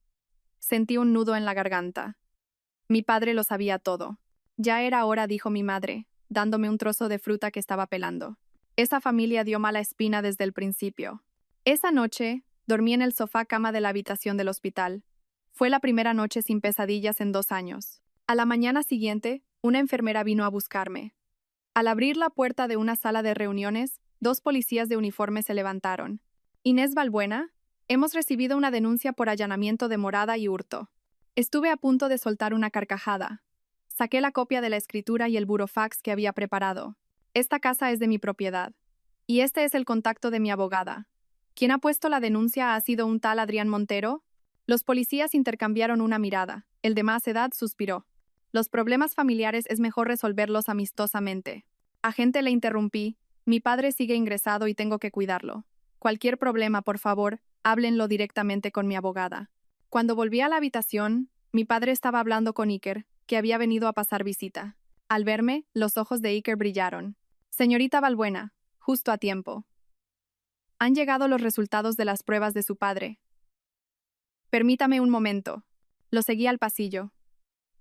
Sentí un nudo en la garganta. Mi padre lo sabía todo. Ya era hora, dijo mi madre, dándome un trozo de fruta que estaba pelando. Esa familia dio mala espina desde el principio. Esa noche, dormí en el sofá cama de la habitación del hospital. Fue la primera noche sin pesadillas en 2 años. A la mañana siguiente, una enfermera vino a buscarme. Al abrir la puerta de una sala de reuniones, 2 policías de uniforme se levantaron. Inés Balbuena, hemos recibido una denuncia por allanamiento de morada y hurto. Estuve a punto de soltar una carcajada. Saqué la copia de la escritura y el burofax que había preparado. Esta casa es de mi propiedad. Y este es el contacto de mi abogada. ¿Quién ha puesto la denuncia ha sido un tal Adrián Montero? Los policías intercambiaron una mirada. El de más edad suspiró. Los problemas familiares es mejor resolverlos amistosamente. Agente, le interrumpí. Mi padre sigue ingresado y tengo que cuidarlo. Cualquier problema, por favor, háblenlo directamente con mi abogada. Cuando volví a la habitación, mi padre estaba hablando con Iker, que había venido a pasar visita. Al verme, los ojos de Iker brillaron. Señorita Balbuena, justo a tiempo. Han llegado los resultados de las pruebas de su padre. Permítame un momento. Lo seguí al pasillo.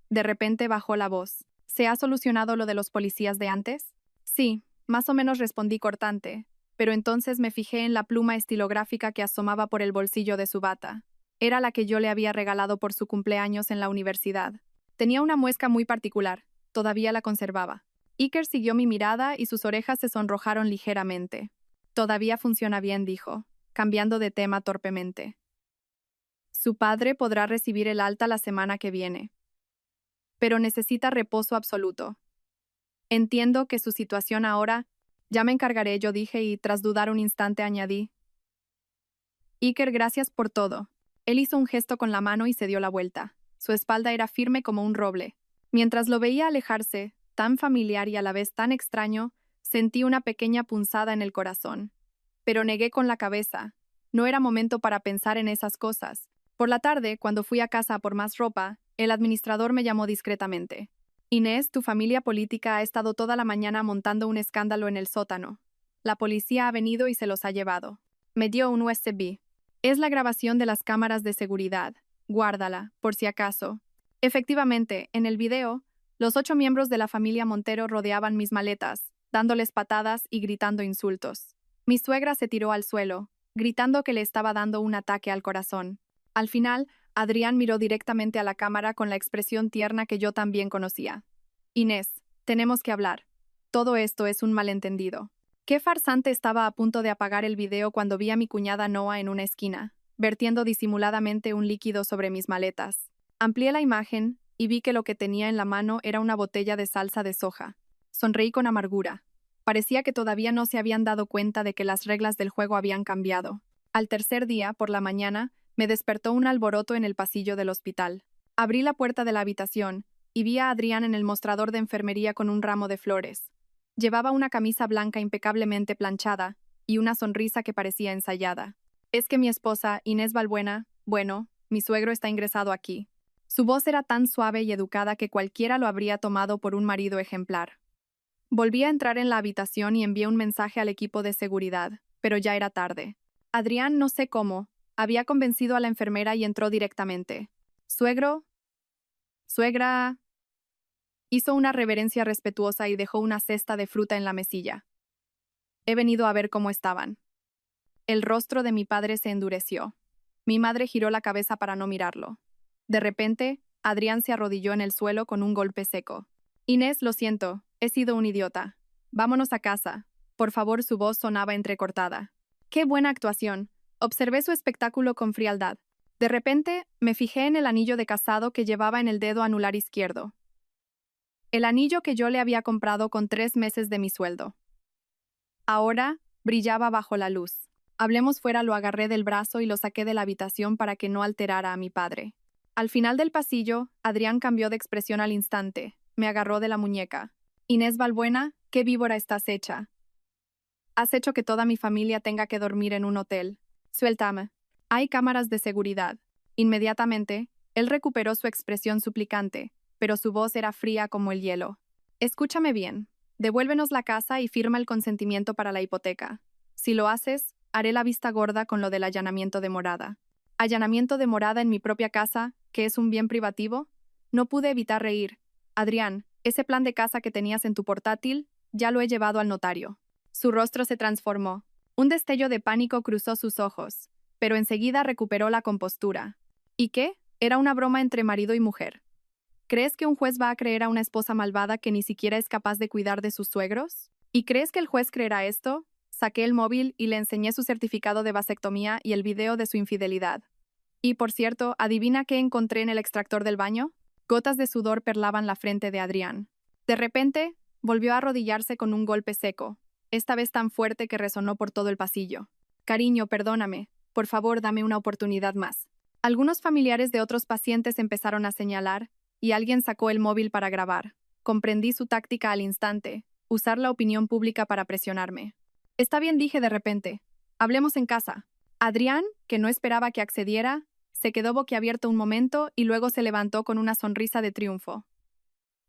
De repente bajó la voz. ¿Se ha solucionado lo de los policías de antes? Sí, más o menos, respondí cortante, pero entonces me fijé en la pluma estilográfica que asomaba por el bolsillo de su bata. Era la que yo le había regalado por su cumpleaños en la universidad. Tenía una muesca muy particular. Todavía la conservaba. Iker siguió mi mirada y sus orejas se sonrojaron ligeramente. Todavía funciona bien, dijo, cambiando de tema torpemente. Su padre podrá recibir el alta la semana que viene. Pero necesita reposo absoluto. Entiendo que su situación ahora... Ya me encargaré, yo dije y tras dudar un instante añadí. Iker, gracias por todo. Él hizo un gesto con la mano y se dio la vuelta. Su espalda era firme como un roble. Mientras lo veía alejarse, tan familiar y a la vez tan extraño, sentí una pequeña punzada en el corazón. Pero negué con la cabeza. No era momento para pensar en esas cosas. Por la tarde, cuando fui a casa por más ropa, el administrador me llamó discretamente. Inés, tu familia política ha estado toda la mañana montando un escándalo en el sótano. La policía ha venido y se los ha llevado. Me dio un USB. Es la grabación de las cámaras de seguridad. Guárdala, por si acaso. Efectivamente, en el video, los 8 miembros de la familia Montero rodeaban mis maletas, dándoles patadas y gritando insultos. Mi suegra se tiró al suelo, gritando que le estaba dando un ataque al corazón. Al final, Adrián miró directamente a la cámara con la expresión tierna que yo también conocía. Inés, tenemos que hablar. Todo esto es un malentendido. Qué farsante. Estaba a punto de apagar el video cuando vi a mi cuñada Noa en una esquina, vertiendo disimuladamente un líquido sobre mis maletas. Amplié la imagen y vi que lo que tenía en la mano era una botella de salsa de soja. Sonreí con amargura. Parecía que todavía no se habían dado cuenta de que las reglas del juego habían cambiado. Al tercer día, por la mañana, me despertó un alboroto en el pasillo del hospital. Abrí la puerta de la habitación y vi a Adrián en el mostrador de enfermería con un ramo de flores. Llevaba una camisa blanca impecablemente planchada y una sonrisa que parecía ensayada. Es que mi esposa, Inés Balbuena, bueno, mi suegro está ingresado aquí. Su voz era tan suave y educada que cualquiera lo habría tomado por un marido ejemplar. Volví a entrar en la habitación y envié un mensaje al equipo de seguridad, pero ya era tarde. Adrián, no sé cómo, había convencido a la enfermera y entró directamente. «Suegro, suegra...» Hizo una reverencia respetuosa y dejó una cesta de fruta en la mesilla. He venido a ver cómo estaban. El rostro de mi padre se endureció. Mi madre giró la cabeza para no mirarlo. De repente, Adrián se arrodilló en el suelo con un golpe seco. Inés, lo siento, he sido un idiota. Vámonos a casa. Por favor, su voz sonaba entrecortada. ¡Qué buena actuación! Observé su espectáculo con frialdad. De repente, me fijé en el anillo de casado que llevaba en el dedo anular izquierdo. El anillo que yo le había comprado con 3 meses de mi sueldo. Ahora, brillaba bajo la luz. Hablemos fuera, lo agarré del brazo y lo saqué de la habitación para que no alterara a mi padre. Al final del pasillo, Adrián cambió de expresión al instante. Me agarró de la muñeca. Inés Balbuena, ¿qué víbora estás hecha? Has hecho que toda mi familia tenga que dormir en un hotel. Suéltame. Hay cámaras de seguridad. Inmediatamente, él recuperó su expresión suplicante, pero su voz era fría como el hielo. Escúchame bien. Devuélvenos la casa y firma el consentimiento para la hipoteca. Si lo haces, haré la vista gorda con lo del allanamiento de morada. ¿Allanamiento de morada en mi propia casa, que es un bien privativo? No pude evitar reír. Adrián, ese plan de casa que tenías en tu portátil, ya lo he llevado al notario. Su rostro se transformó. Un destello de pánico cruzó sus ojos, pero enseguida recuperó la compostura. ¿Y qué? Era una broma entre marido y mujer. ¿Crees que un juez va a creer a una esposa malvada que ni siquiera es capaz de cuidar de sus suegros? ¿Y crees que el juez creerá esto? Saqué el móvil y le enseñé su certificado de vasectomía y el video de su infidelidad. Y, por cierto, ¿adivina qué encontré en el extractor del baño? Gotas de sudor perlaban la frente de Adrián. De repente, volvió a arrodillarse con un golpe seco, esta vez tan fuerte que resonó por todo el pasillo. Cariño, perdóname. Por favor, dame una oportunidad más. Algunos familiares de otros pacientes empezaron a señalar, y alguien sacó el móvil para grabar. Comprendí su táctica al instante, usar la opinión pública para presionarme. Está bien, dije de repente. Hablemos en casa. Adrián, que no esperaba que accediera, se quedó boquiabierto un momento y luego se levantó con una sonrisa de triunfo.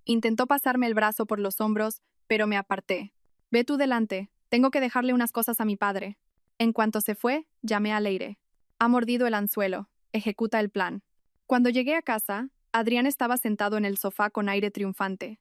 Intentó pasarme el brazo por los hombros, pero me aparté. Ve tú delante, tengo que dejarle unas cosas a mi padre. En cuanto se fue, llamé a Leire. Ha mordido el anzuelo, ejecuta el plan. Cuando llegué a casa, Adrián estaba sentado en el sofá con aire triunfante.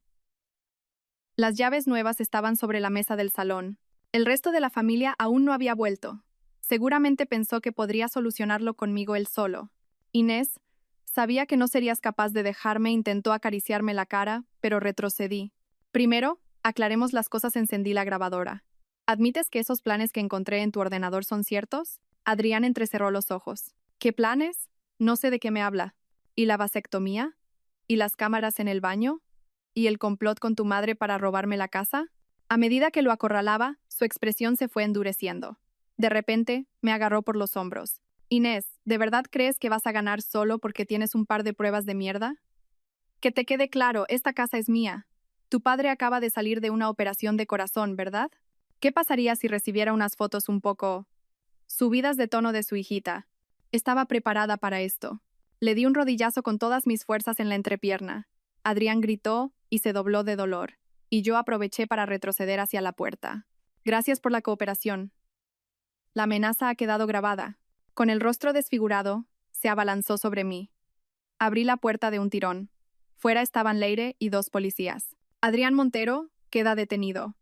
Las llaves nuevas estaban sobre la mesa del salón. El resto de la familia aún no había vuelto. Seguramente pensó que podría solucionarlo conmigo él solo. Inés, sabía que no serías capaz de dejarme, intentó acariciarme la cara, pero retrocedí. Primero, Aclaremos las cosas, encendí la grabadora. ¿Admites que esos planes que encontré en tu ordenador son ciertos? Adrián entrecerró los ojos. ¿Qué planes? No sé de qué me habla. ¿Y la vasectomía? ¿Y las cámaras en el baño? ¿Y el complot con tu madre para robarme la casa? A medida que lo acorralaba, su expresión se fue endureciendo. De repente, me agarró por los hombros. Inés, ¿de verdad crees que vas a ganar solo porque tienes un par de pruebas de mierda? Que te quede claro, esta casa es mía. Tu padre acaba de salir de una operación de corazón, ¿verdad? ¿Qué pasaría si recibiera unas fotos un poco subidas de tono de su hijita? Estaba preparada para esto. Le di un rodillazo con todas mis fuerzas en la entrepierna. Adrián gritó y se dobló de dolor, y yo aproveché para retroceder hacia la puerta. Gracias por la cooperación. La amenaza ha quedado grabada. Con el rostro desfigurado, se abalanzó sobre mí. Abrí la puerta de un tirón. Fuera estaban Leire y 2 policías. Adrián Montero queda detenido.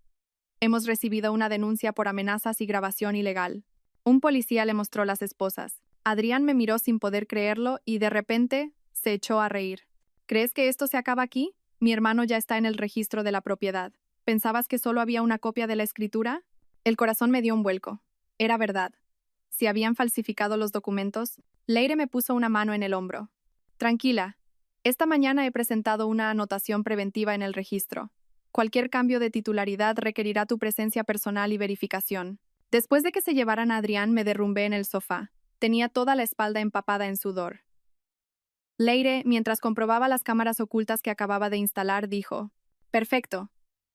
Hemos recibido una denuncia por amenazas y grabación ilegal. Un policía le mostró las esposas. Adrián me miró sin poder creerlo y de repente se echó a reír. ¿Crees que esto se acaba aquí? Mi hermano ya está en el registro de la propiedad. ¿Pensabas que solo había una copia de la escritura? El corazón me dio un vuelco. Era verdad. Si habían falsificado los documentos, Leire me puso una mano en el hombro. Tranquila. Esta mañana he presentado una anotación preventiva en el registro. Cualquier cambio de titularidad requerirá tu presencia personal y verificación. Después de que se llevaran a Adrián, me derrumbé en el sofá. Tenía toda la espalda empapada en sudor. Leire, mientras comprobaba las cámaras ocultas que acababa de instalar, dijo: Perfecto.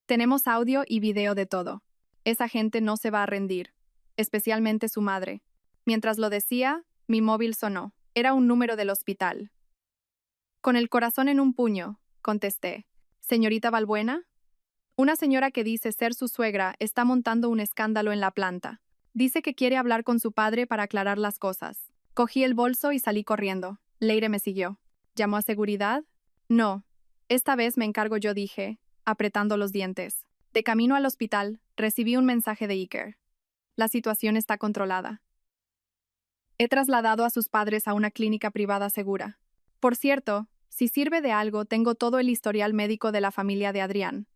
Tenemos audio y video de todo. Esa gente no se va a rendir, especialmente su madre. Mientras lo decía, mi móvil sonó. Era un número del hospital. Con el corazón en un puño, contesté. ¿Señorita Balbuena? Una señora que dice ser su suegra está montando un escándalo en la planta. Dice que quiere hablar con su padre para aclarar las cosas. Cogí el bolso y salí corriendo. Leire me siguió. ¿Llamó a seguridad? No. Esta vez me encargo yo, dije, apretando los dientes. De camino al hospital, recibí un mensaje de Iker. La situación está controlada. He trasladado a sus padres a una clínica privada segura. Por cierto, si sirve de algo, tengo todo el historial médico de la familia de Adrián.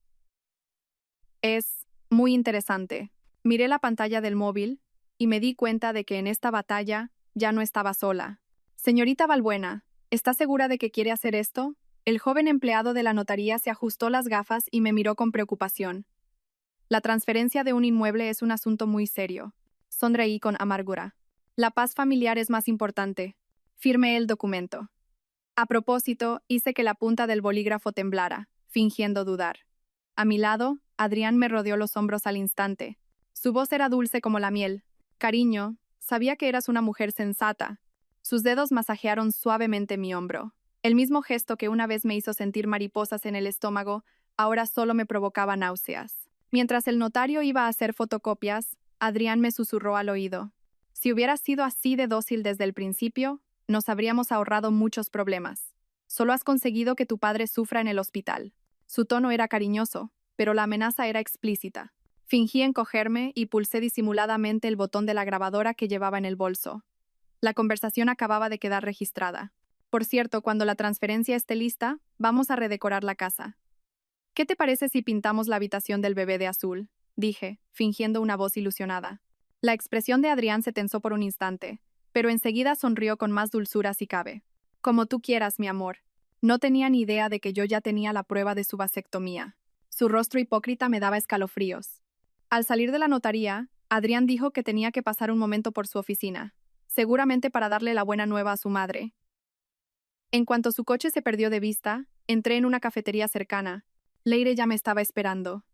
Es muy interesante. Miré la pantalla del móvil y me di cuenta de que en esta batalla ya no estaba sola. Señorita Balbuena, ¿está segura de que quiere hacer esto? El joven empleado de la notaría se ajustó las gafas y me miró con preocupación. La transferencia de un inmueble es un asunto muy serio. Sonreí con amargura. La paz familiar es más importante. Firmé el documento. A propósito, hice que la punta del bolígrafo temblara, fingiendo dudar. A mi lado, Adrián me rodeó los hombros al instante. Su voz era dulce como la miel. Cariño, sabía que eras una mujer sensata. Sus dedos masajearon suavemente mi hombro. El mismo gesto que una vez me hizo sentir mariposas en el estómago, ahora solo me provocaba náuseas. Mientras el notario iba a hacer fotocopias, Adrián me susurró al oído. Si hubieras sido así de dócil desde el principio, nos habríamos ahorrado muchos problemas. Solo has conseguido que tu padre sufra en el hospital. Su tono era cariñoso, pero la amenaza era explícita. Fingí encogerme y pulsé disimuladamente el botón de la grabadora que llevaba en el bolso. La conversación acababa de quedar registrada. Por cierto, cuando la transferencia esté lista, vamos a redecorar la casa. ¿Qué te parece si pintamos la habitación del bebé de azul? Dije, fingiendo una voz ilusionada. La expresión de Adrián se tensó por un instante, pero enseguida sonrió con más dulzura si cabe. Como tú quieras, mi amor. No tenía ni idea de que yo ya tenía la prueba de su vasectomía. Su rostro hipócrita me daba escalofríos. Al salir de la notaría, Adrián dijo que tenía que pasar un momento por su oficina, seguramente para darle la buena nueva a su madre. En cuanto su coche se perdió de vista, entré en una cafetería cercana. Leire ya me estaba esperando.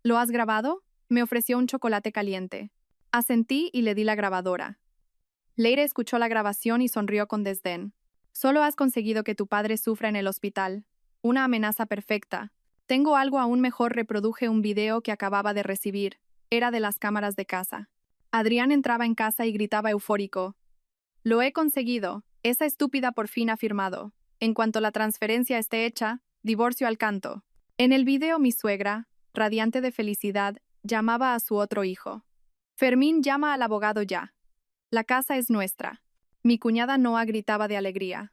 ¿Lo has grabado? Me ofreció un chocolate caliente. Asentí y le di la grabadora. Leire escuchó la grabación y sonrió con desdén. Solo has conseguido que tu padre sufra en el hospital. Una amenaza perfecta. Tengo algo aún mejor. Reproduje un video que acababa de recibir. Era de las cámaras de casa. Adrián entraba en casa y gritaba eufórico. Lo he conseguido. Esa estúpida por fin ha firmado. En cuanto la transferencia esté hecha, divorcio al canto. En el video mi suegra, radiante de felicidad, llamaba a su otro hijo. Fermín, llama al abogado ya. La casa es nuestra. Mi cuñada Noa gritaba de alegría.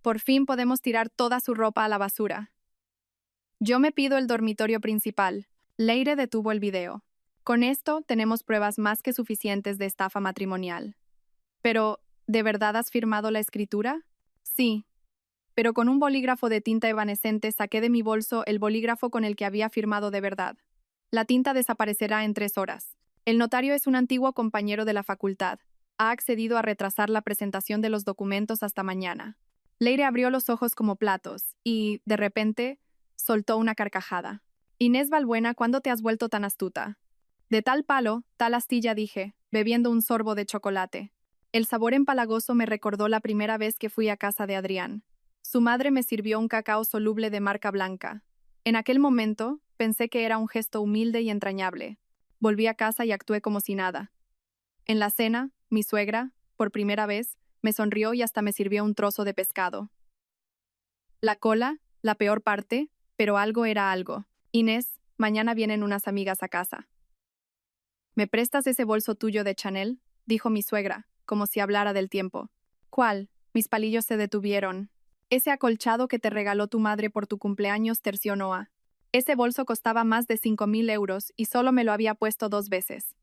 Por fin podemos tirar toda su ropa a la basura. Yo me pido el dormitorio principal. Leire detuvo el video. Con esto tenemos pruebas más que suficientes de estafa matrimonial. Pero, ¿de verdad has firmado la escritura? Sí. Pero con un bolígrafo de tinta evanescente saqué de mi bolso el bolígrafo con el que había firmado de verdad. La tinta desaparecerá en 3 horas. El notario es un antiguo compañero de la facultad. Ha accedido a retrasar la presentación de los documentos hasta mañana. Leire abrió los ojos como platos y, de repente, soltó una carcajada. Inés Valbuena, ¿cuándo te has vuelto tan astuta? De tal palo, tal astilla, dije, bebiendo un sorbo de chocolate. El sabor empalagoso me recordó la primera vez que fui a casa de Adrián. Su madre me sirvió un cacao soluble de marca blanca. En aquel momento, pensé que era un gesto humilde y entrañable. Volví a casa y actué como si nada. En la cena, mi suegra, por primera vez, me sonrió y hasta me sirvió un trozo de pescado. La cola, la peor parte, pero algo era algo. Inés, mañana vienen unas amigas a casa. ¿Me prestas ese bolso tuyo de Chanel?, dijo mi suegra, como si hablara del tiempo. ¿Cuál? Mis palillos se detuvieron. Ese acolchado que te regaló tu madre por tu cumpleaños, terció Noah. Ese bolso costaba más de 5.000 euros y solo me lo había puesto 2 veces.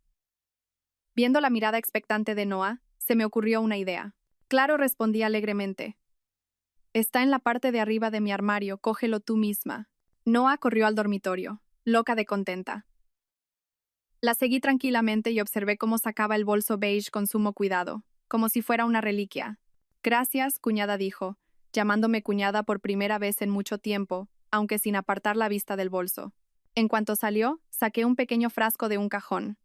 Viendo la mirada expectante de Noah, se me ocurrió una idea. Claro, respondí alegremente. Está en la parte de arriba de mi armario, cógelo tú misma. Noah corrió al dormitorio, loca de contenta. La seguí tranquilamente y observé cómo sacaba el bolso beige con sumo cuidado, como si fuera una reliquia. Gracias, cuñada, dijo, llamándome cuñada por primera vez en mucho tiempo, aunque sin apartar la vista del bolso. En cuanto salió, saqué un pequeño frasco de un cajón.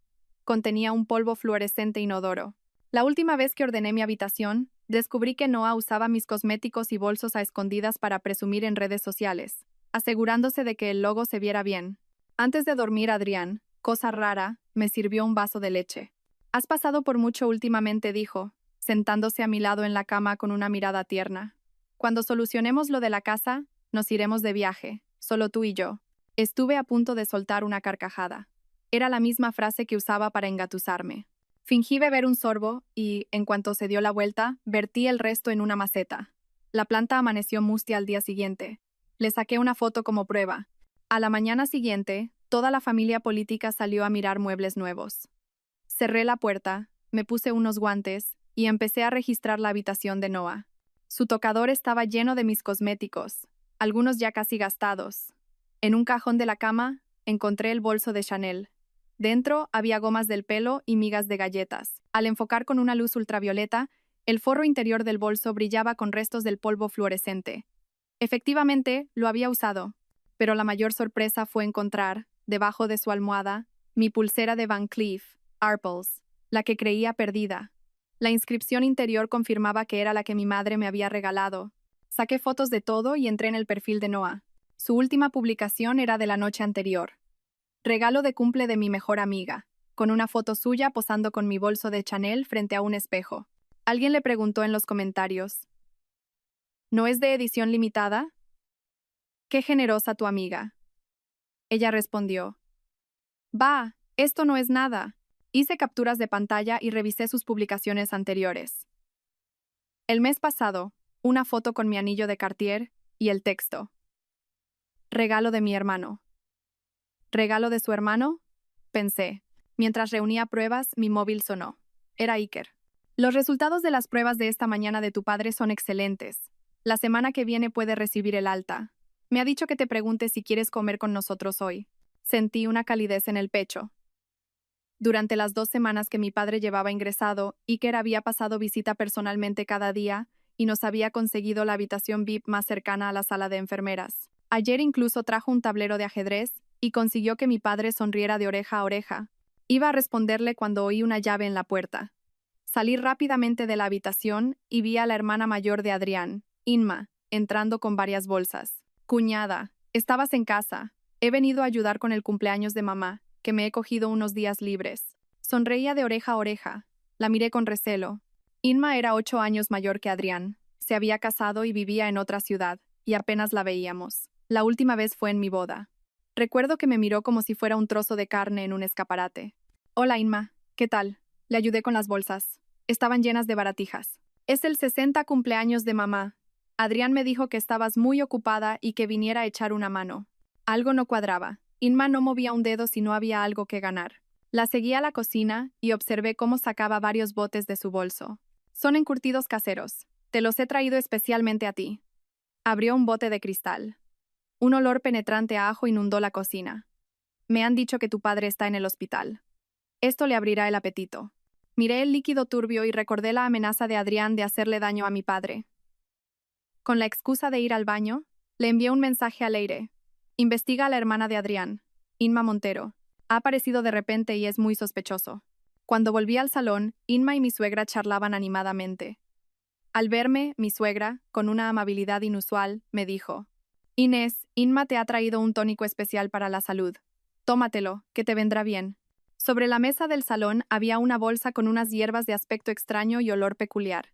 Contenía un polvo fluorescente inodoro. La última vez que ordené mi habitación, descubrí que Noah usaba mis cosméticos y bolsos a escondidas para presumir en redes sociales, asegurándose de que el logo se viera bien. Antes de dormir, Adrián, cosa rara, me sirvió un vaso de leche. Has pasado por mucho últimamente, dijo, sentándose a mi lado en la cama con una mirada tierna. Cuando solucionemos lo de la casa, nos iremos de viaje, solo tú y yo. Estuve a punto de soltar una carcajada. Era la misma frase que usaba para engatusarme. Fingí beber un sorbo y, en cuanto se dio la vuelta, vertí el resto en una maceta. La planta amaneció mustia al día siguiente. Le saqué una foto como prueba. A la mañana siguiente, toda la familia política salió a mirar muebles nuevos. Cerré la puerta, me puse unos guantes y empecé a registrar la habitación de Noah. Su tocador estaba lleno de mis cosméticos, algunos ya casi gastados. En un cajón de la cama, encontré el bolso de Chanel. Dentro había gomas del pelo y migas de galletas. Al enfocar con una luz ultravioleta, el forro interior del bolso brillaba con restos del polvo fluorescente. Efectivamente, lo había usado, pero la mayor sorpresa fue encontrar, debajo de su almohada, mi pulsera de Van Cleef, Arpels, la que creía perdida. La inscripción interior confirmaba que era la que mi madre me había regalado. Saqué fotos de todo y entré en el perfil de Noah. Su última publicación era de la noche anterior. Regalo de cumple de mi mejor amiga, con una foto suya posando con mi bolso de Chanel frente a un espejo. Alguien le preguntó en los comentarios, ¿no es de edición limitada? Qué generosa tu amiga. Ella respondió, bah, esto no es nada. Hice capturas de pantalla y revisé sus publicaciones anteriores. El mes pasado, una foto con mi anillo de Cartier y el texto. Regalo de mi hermano. ¿Regalo de su hermano? Pensé. Mientras reunía pruebas, mi móvil sonó. Era Iker. Los resultados de las pruebas de esta mañana de tu padre son excelentes. La semana que viene puede recibir el alta. Me ha dicho que te pregunte si quieres comer con nosotros hoy. Sentí una calidez en el pecho. Durante las 2 semanas que mi padre llevaba ingresado, Iker había pasado visita personalmente cada día y nos había conseguido la habitación VIP más cercana a la sala de enfermeras. Ayer incluso trajo un tablero de ajedrez y consiguió que mi padre sonriera de oreja a oreja. Iba a responderle cuando oí una llave en la puerta. Salí rápidamente de la habitación y vi a la hermana mayor de Adrián, Inma, entrando con varias bolsas. Cuñada, ¿estabas en casa? He venido a ayudar con el cumpleaños de mamá, que me he cogido unos días libres. Sonreía de oreja a oreja. La miré con recelo. Inma era 8 años mayor que Adrián. Se había casado y vivía en otra ciudad, y apenas la veíamos. La última vez fue en mi boda. Recuerdo que me miró como si fuera un trozo de carne en un escaparate. Hola, Inma. ¿Qué tal? Le ayudé con las bolsas. Estaban llenas de baratijas. Es el 60 cumpleaños de mamá. Adrián me dijo que estabas muy ocupada y que viniera a echar una mano. Algo no cuadraba. Inma no movía un dedo si no había algo que ganar. La seguí a la cocina y observé cómo sacaba varios botes de su bolso. Son encurtidos caseros. Te los he traído especialmente a ti. Abrió un bote de cristal. Un olor penetrante a ajo inundó la cocina. Me han dicho que tu padre está en el hospital. Esto le abrirá el apetito. Miré el líquido turbio y recordé la amenaza de Adrián de hacerle daño a mi padre. Con la excusa de ir al baño, le envié un mensaje a Leire. Investiga a la hermana de Adrián, Inma Montero. Ha aparecido de repente y es muy sospechoso. Cuando volví al salón, Inma y mi suegra charlaban animadamente. Al verme, mi suegra, con una amabilidad inusual, me dijo: Inés, Inma te ha traído un tónico especial para la salud. Tómatelo, que te vendrá bien. Sobre la mesa del salón había una bolsa con unas hierbas de aspecto extraño y olor peculiar.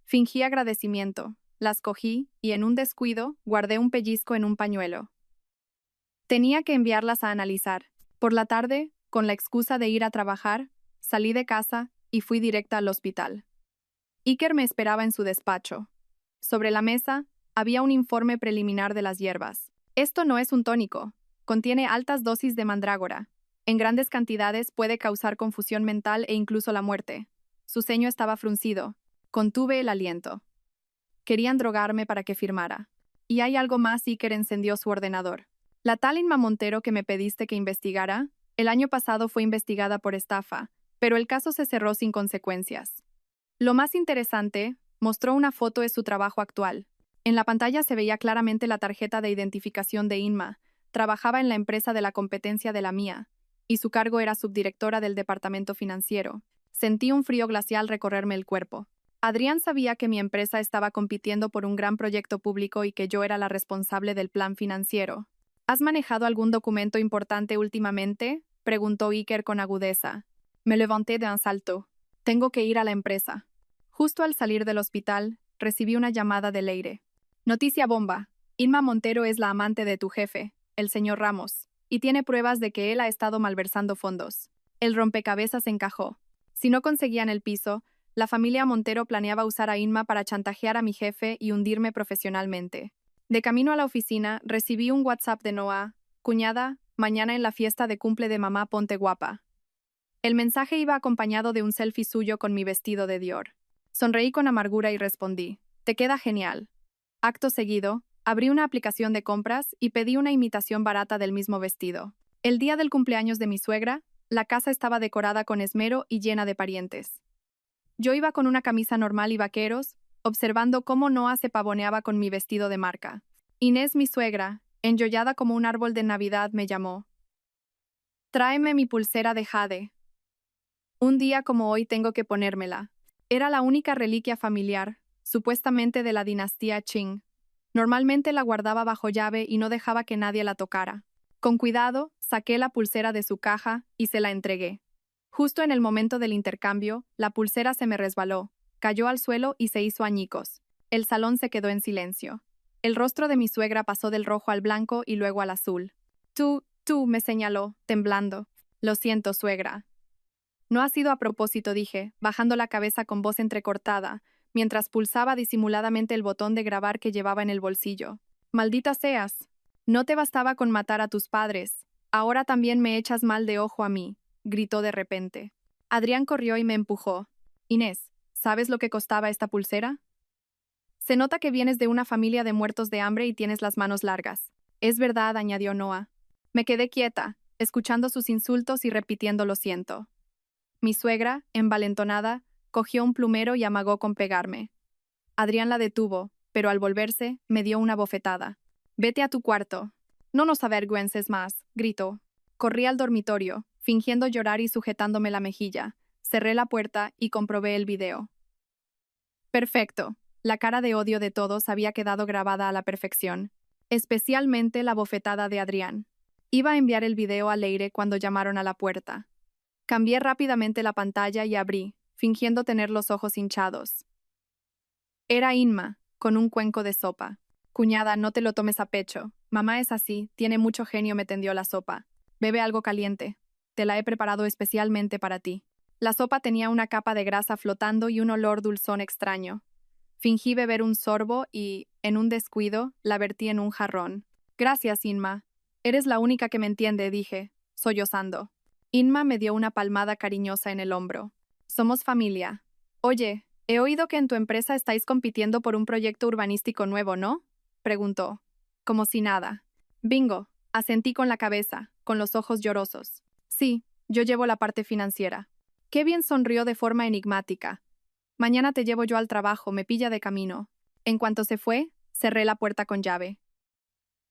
Fingí agradecimiento, las cogí y en un descuido guardé un pellizco en un pañuelo. Tenía que enviarlas a analizar. Por la tarde, con la excusa de ir a trabajar, salí de casa y fui directa al hospital. Iker me esperaba en su despacho. Sobre la mesa había un informe preliminar de las hierbas. Esto no es un tónico. Contiene altas dosis de mandrágora. En grandes cantidades puede causar confusión mental e incluso la muerte. Su ceño estaba fruncido. Contuve el aliento. Querían drogarme para que firmara. Y hay algo más. Iker encendió su ordenador. La tal Inma Montero que me pediste que investigara, el año pasado fue investigada por estafa, pero el caso se cerró sin consecuencias. Lo más interesante, mostró una foto de su trabajo actual. En la pantalla se veía claramente la tarjeta de identificación de Inma. Trabajaba en la empresa de la competencia de la mía, y su cargo era subdirectora del departamento financiero. Sentí un frío glacial recorrerme el cuerpo. Adrián sabía que mi empresa estaba compitiendo por un gran proyecto público y que yo era la responsable del plan financiero. ¿Has manejado algún documento importante últimamente?, preguntó Iker con agudeza. Me levanté de un salto. Tengo que ir a la empresa. Justo al salir del hospital, recibí una llamada de Leire. Noticia bomba. Inma Montero es la amante de tu jefe, el señor Ramos, y tiene pruebas de que él ha estado malversando fondos. El rompecabezas encajó. Si no conseguían el piso, la familia Montero planeaba usar a Inma para chantajear a mi jefe y hundirme profesionalmente. De camino a la oficina, recibí un WhatsApp de Noah: cuñada, mañana en la fiesta de cumple de mamá ponte guapa. El mensaje iba acompañado de un selfie suyo con mi vestido de Dior. Sonreí con amargura y respondí: te queda genial. Acto seguido, abrí una aplicación de compras y pedí una imitación barata del mismo vestido. El día del cumpleaños de mi suegra, la casa estaba decorada con esmero y llena de parientes. Yo iba con una camisa normal y vaqueros, observando cómo Noah se pavoneaba con mi vestido de marca. Inés, mi suegra, enjollada como un árbol de Navidad, me llamó. Tráeme mi pulsera de jade. Un día como hoy tengo que ponérmela. Era la única reliquia familiar, supuestamente de la dinastía Qing. Normalmente la guardaba bajo llave y no dejaba que nadie la tocara. Con cuidado, saqué la pulsera de su caja y se la entregué. Justo en el momento del intercambio, la pulsera se me resbaló, cayó al suelo y se hizo añicos. El salón se quedó en silencio. El rostro de mi suegra pasó del rojo al blanco y luego al azul. Tú, me señaló, temblando. Lo siento, suegra. No ha sido a propósito, dije, bajando la cabeza con voz entrecortada, mientras pulsaba disimuladamente el botón de grabar que llevaba en el bolsillo. Maldita seas. No te bastaba con matar a tus padres. Ahora también me echas mal de ojo a mí, gritó de repente. Adrián corrió y me empujó. Inés, ¿sabes lo que costaba esta pulsera? Se nota que vienes de una familia de muertos de hambre y tienes las manos largas. Es verdad, añadió Noah. Me quedé quieta, escuchando sus insultos y repitiendo lo siento. Mi suegra, envalentonada, cogió un plumero y amagó con pegarme. Adrián la detuvo, pero al volverse, me dio una bofetada. Vete a tu cuarto. No nos avergüences más, gritó. Corrí al dormitorio, fingiendo llorar y sujetándome la mejilla. Cerré la puerta y comprobé el video. Perfecto. La cara de odio de todos había quedado grabada a la perfección, especialmente la bofetada de Adrián. Iba a enviar el video a Leire cuando llamaron a la puerta. Cambié rápidamente la pantalla y abrí, fingiendo tener los ojos hinchados. Era Inma, con un cuenco de sopa. Cuñada, no te lo tomes a pecho. Mamá es así, tiene mucho genio, me tendió la sopa. Bebe algo caliente. Te la he preparado especialmente para ti. La sopa tenía una capa de grasa flotando y un olor dulzón extraño. Fingí beber un sorbo y, en un descuido, la vertí en un jarrón. Gracias, Inma. Eres la única que me entiende, dije, sollozando. Inma me dio una palmada cariñosa en el hombro. Somos familia. Oye, he oído que en tu empresa estáis compitiendo por un proyecto urbanístico nuevo, ¿no? Preguntó. Como si nada. Bingo, asentí con la cabeza, con los ojos llorosos. Sí, yo llevo la parte financiera. Qué bien sonrió de forma enigmática. Mañana te llevo yo al trabajo, me pilla de camino. En cuanto se fue, cerré la puerta con llave.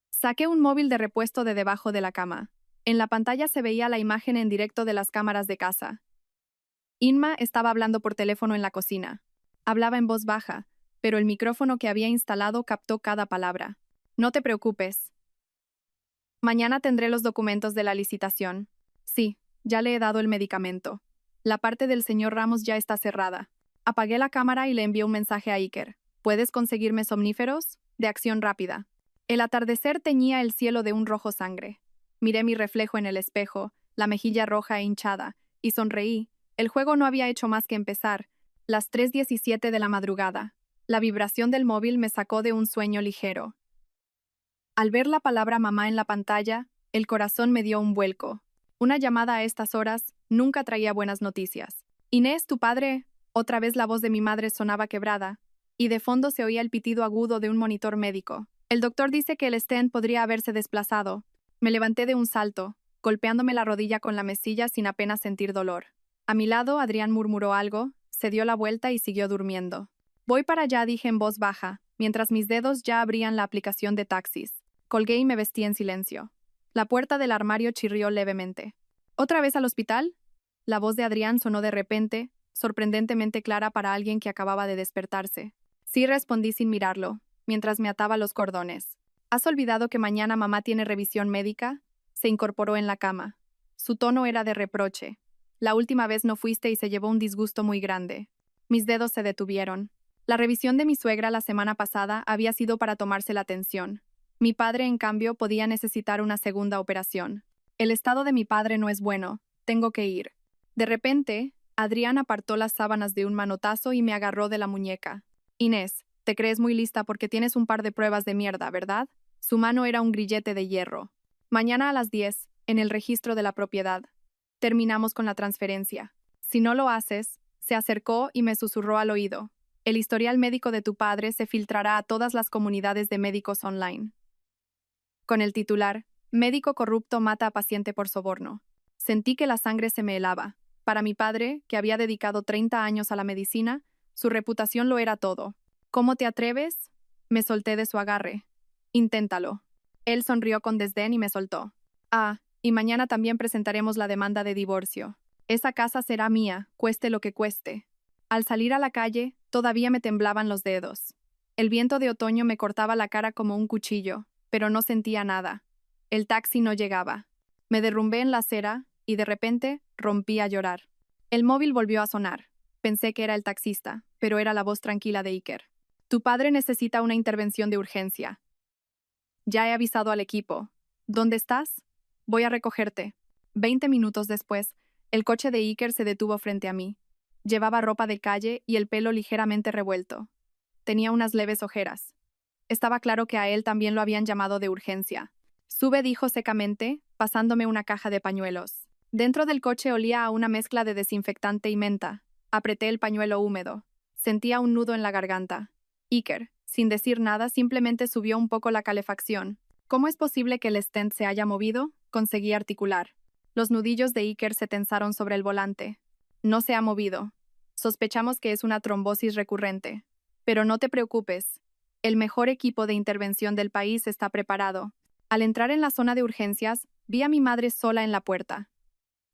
Saqué un móvil de repuesto de debajo de la cama. En la pantalla se veía la imagen en directo de las cámaras de casa. Inma estaba hablando por teléfono en la cocina. Hablaba en voz baja, pero el micrófono que había instalado captó cada palabra. No te preocupes. Mañana tendré los documentos de la licitación. Sí, ya le he dado el medicamento. La parte del señor Ramos ya está cerrada. Apagué la cámara y le envié un mensaje a Iker. ¿Puedes conseguirme somníferos? De acción rápida. El atardecer teñía el cielo de un rojo sangre. Miré mi reflejo en el espejo, la mejilla roja e hinchada, y sonreí. El juego no había hecho más que empezar. Las 3:17 de la madrugada. La vibración del móvil me sacó de un sueño ligero. Al ver la palabra mamá en la pantalla, el corazón me dio un vuelco. Una llamada a estas horas nunca traía buenas noticias. Inés, tu padre. Otra vez la voz de mi madre sonaba quebrada, y de fondo se oía el pitido agudo de un monitor médico. El doctor dice que el stent podría haberse desplazado. Me levanté de un salto, golpeándome la rodilla con la mesilla sin apenas sentir dolor. A mi lado, Adrián murmuró algo, se dio la vuelta y siguió durmiendo. Voy para allá, dije en voz baja, mientras mis dedos ya abrían la aplicación de taxis. Colgué y me vestí en silencio. La puerta del armario chirrió levemente. ¿Otra vez al hospital? La voz de Adrián sonó de repente, sorprendentemente clara para alguien que acababa de despertarse. Sí, respondí sin mirarlo, mientras me ataba los cordones. ¿Has olvidado que mañana mamá tiene revisión médica? Se incorporó en la cama. Su tono era de reproche. La última vez no fuiste y se llevó un disgusto muy grande. Mis dedos se detuvieron. La revisión de mi suegra la semana pasada había sido para tomarse la tensión. Mi padre, en cambio, podía necesitar una segunda operación. El estado de mi padre no es bueno. Tengo que ir. De repente, Adrián apartó las sábanas de un manotazo y me agarró de la muñeca. Inés, te crees muy lista porque tienes un par de pruebas de mierda, ¿verdad? Su mano era un grillete de hierro. Mañana a las 10, en el registro de la propiedad. Terminamos con la transferencia. Si no lo haces, se acercó y me susurró al oído. El historial médico de tu padre se filtrará a todas las comunidades de médicos online. Con el titular, Médico corrupto mata a paciente por soborno. Sentí que la sangre se me helaba. Para mi padre, que había dedicado 30 años a la medicina, su reputación lo era todo. ¿Cómo te atreves? Me solté de su agarre. Inténtalo. Él sonrió con desdén y me soltó. Ah, y mañana también presentaremos la demanda de divorcio. Esa casa será mía, cueste lo que cueste. Al salir a la calle, todavía me temblaban los dedos. El viento de otoño me cortaba la cara como un cuchillo, pero no sentía nada. El taxi no llegaba. Me derrumbé en la acera y de repente rompí a llorar. El móvil volvió a sonar. Pensé que era el taxista, pero era la voz tranquila de Iker. Tu padre necesita una intervención de urgencia. Ya he avisado al equipo. ¿Dónde estás? Voy a recogerte. 20 minutos después, el coche de Iker se detuvo frente a mí. Llevaba ropa de calle y el pelo ligeramente revuelto. Tenía unas leves ojeras. Estaba claro que a él también lo habían llamado de urgencia. Sube, dijo secamente, pasándome una caja de pañuelos. Dentro del coche olía a una mezcla de desinfectante y menta. Apreté el pañuelo húmedo. Sentía un nudo en la garganta. Iker, sin decir nada, simplemente subió un poco la calefacción. ¿Cómo es posible que el stent se haya movido? Conseguí articular. Los nudillos de Iker se tensaron sobre el volante. No se ha movido. Sospechamos que es una trombosis recurrente. Pero no te preocupes. El mejor equipo de intervención del país está preparado. Al entrar en la zona de urgencias, vi a mi madre sola en la puerta.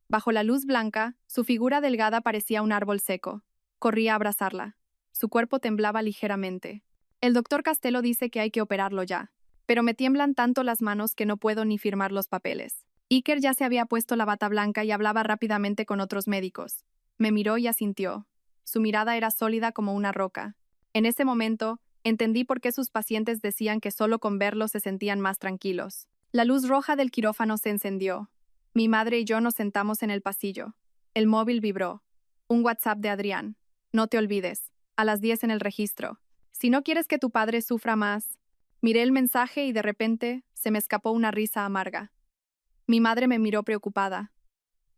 Bajo la luz blanca, su figura delgada parecía un árbol seco. Corrí a abrazarla. Su cuerpo temblaba ligeramente. El doctor Castelo dice que hay que operarlo ya, pero me tiemblan tanto las manos que no puedo ni firmar los papeles. Iker ya se había puesto la bata blanca y hablaba rápidamente con otros médicos. Me miró y asintió. Su mirada era sólida como una roca. En ese momento, entendí por qué sus pacientes decían que solo con verlo se sentían más tranquilos. La luz roja del quirófano se encendió. Mi madre y yo nos sentamos en el pasillo. El móvil vibró. Un WhatsApp de Adrián. No te olvides. A las 10 en el registro. Si no quieres que tu padre sufra más. Miré el mensaje y de repente se me escapó una risa amarga. Mi madre me miró preocupada.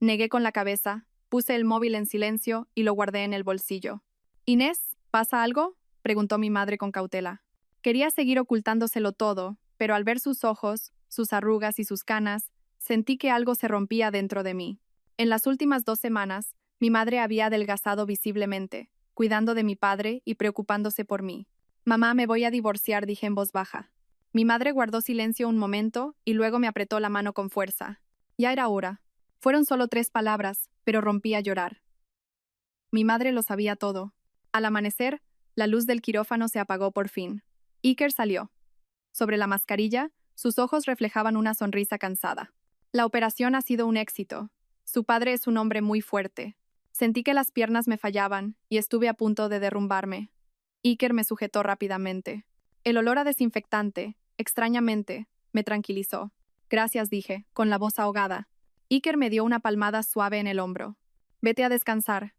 Negué con la cabeza, puse el móvil en silencio y lo guardé en el bolsillo. «Inés, ¿pasa algo?», preguntó mi madre con cautela. Quería seguir ocultándoselo todo, pero al ver sus ojos, sus arrugas y sus canas, sentí que algo se rompía dentro de mí. En las últimas 2 semanas, mi madre había adelgazado visiblemente, cuidando de mi padre y preocupándose por mí. «Mamá, me voy a divorciar», dije en voz baja. Mi madre guardó silencio un momento y luego me apretó la mano con fuerza. Ya era hora. Fueron solo 3 palabras, pero rompí a llorar. Mi madre lo sabía todo. Al amanecer, la luz del quirófano se apagó por fin. Iker salió. Sobre la mascarilla, sus ojos reflejaban una sonrisa cansada. La operación ha sido un éxito. Su padre es un hombre muy fuerte. Sentí que las piernas me fallaban y estuve a punto de derrumbarme. Iker me sujetó rápidamente. El olor a desinfectante, extrañamente, me tranquilizó. «Gracias», dije, con la voz ahogada. Iker me dio una palmada suave en el hombro. «Vete a descansar».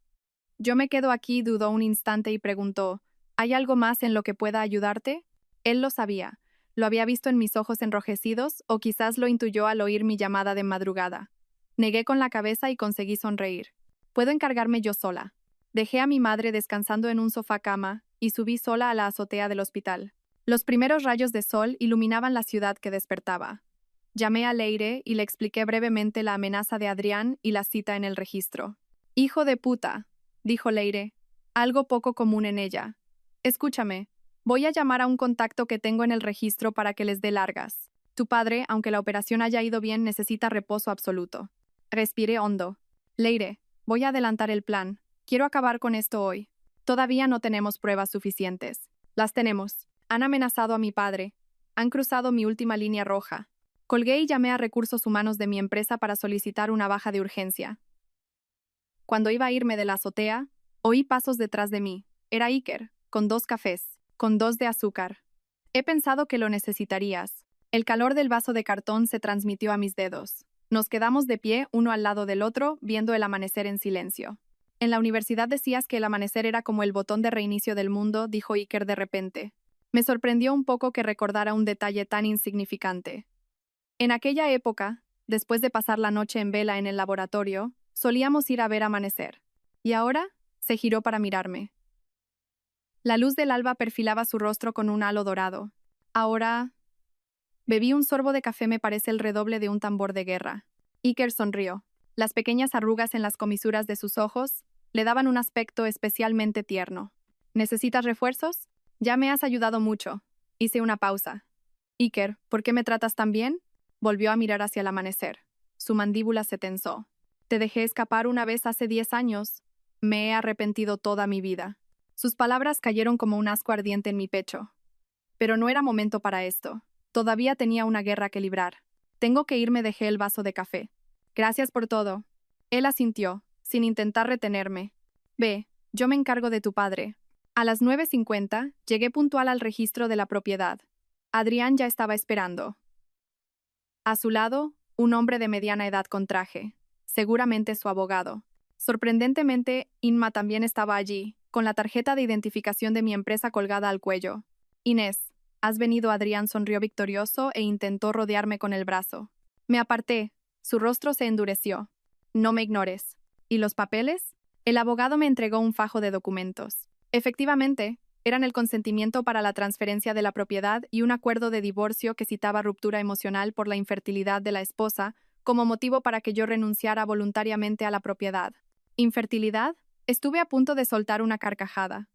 Yo me quedo aquí, dudó un instante y preguntó, «¿Hay algo más en lo que pueda ayudarte?». Él lo sabía. Lo había visto en mis ojos enrojecidos o quizás lo intuyó al oír mi llamada de madrugada. Negué con la cabeza y conseguí sonreír. «Puedo encargarme yo sola». Dejé a mi madre descansando en un sofá cama y subí sola a la azotea del hospital. Los primeros rayos de sol iluminaban la ciudad que despertaba. Llamé a Leire y le expliqué brevemente la amenaza de Adrián y la cita en el registro. «Hijo de puta», dijo Leire, algo poco común en ella. «Escúchame, voy a llamar a un contacto que tengo en el registro para que les dé largas. Tu padre, aunque la operación haya ido bien, necesita reposo absoluto». Respiré hondo. «Leire, voy a adelantar el plan. Quiero acabar con esto hoy. Todavía no tenemos pruebas suficientes». «Las tenemos. Han amenazado a mi padre. Han cruzado mi última línea roja». Colgué y llamé a recursos humanos de mi empresa para solicitar una baja de urgencia. Cuando iba a irme de la azotea, oí pasos detrás de mí. Era Iker, con 2 cafés, con 2 de azúcar. «He pensado que lo necesitarías». El calor del vaso de cartón se transmitió a mis dedos. Nos quedamos de pie, uno al lado del otro, viendo el amanecer en silencio. «En la universidad decías que el amanecer era como el botón de reinicio del mundo», dijo Iker de repente. Me sorprendió un poco que recordara un detalle tan insignificante. En aquella época, después de pasar la noche en vela en el laboratorio, solíamos ir a ver amanecer. Y ahora, se giró para mirarme. La luz del alba perfilaba su rostro con un halo dorado. Ahora... Bebí un sorbo de café, me parece el redoble de un tambor de guerra. Iker sonrió. Las pequeñas arrugas en las comisuras de sus ojos le daban un aspecto especialmente tierno. «¿Necesitas refuerzos? Ya me has ayudado mucho». Hice una pausa. «Iker, ¿por qué me tratas tan bien?». Volvió a mirar hacia el amanecer. Su mandíbula se tensó. «Te dejé escapar una vez hace 10 años. Me he arrepentido toda mi vida». Sus palabras cayeron como un ascua ardiente en mi pecho. Pero no era momento para esto. Todavía tenía una guerra que librar. «Tengo que irme», dejé el vaso de café. «Gracias por todo». Él asintió, sin intentar retenerme. «Ve, yo me encargo de tu padre». A las 9:50 llegué puntual al registro de la propiedad. Adrián ya estaba esperando. A su lado, un hombre de mediana edad con traje, seguramente su abogado. Sorprendentemente, Inma también estaba allí, con la tarjeta de identificación de mi empresa colgada al cuello. «Inés, ¿has venido?». Adrián sonrió victorioso e intentó rodearme con el brazo. Me aparté. Su rostro se endureció. «No me ignores». «¿Y los papeles?». El abogado me entregó un fajo de documentos. Efectivamente, eran el consentimiento para la transferencia de la propiedad y un acuerdo de divorcio que citaba ruptura emocional por la infertilidad de la esposa como motivo para que yo renunciara voluntariamente a la propiedad. ¿Infertilidad? Estuve a punto de soltar una carcajada.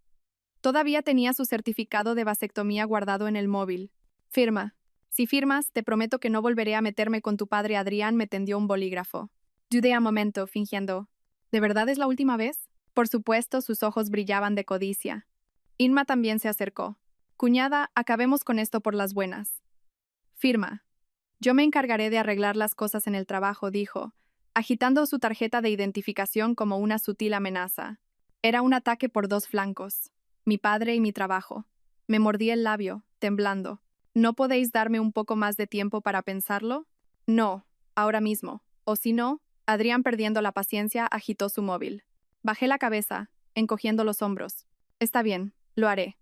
Todavía tenía su certificado de vasectomía guardado en el móvil. «Firma. Si firmas, te prometo que no volveré a meterme con tu padre». Adrián me tendió un bolígrafo. Dudé un momento, fingiendo. ¿De verdad es la última vez? Por supuesto, sus ojos brillaban de codicia. Inma también se acercó. «Cuñada, acabemos con esto por las buenas». «Firma». «Yo me encargaré de arreglar las cosas en el trabajo», dijo, agitando su tarjeta de identificación como una sutil amenaza. Era un ataque por 2 flancos. Mi padre y mi trabajo. Me mordí el labio, temblando. «¿No podéis darme un poco más de tiempo para pensarlo?». «No, ahora mismo. O si no». Adrián, perdiendo la paciencia, agitó su móvil. Bajé la cabeza, encogiendo los hombros. «Está bien, lo haré».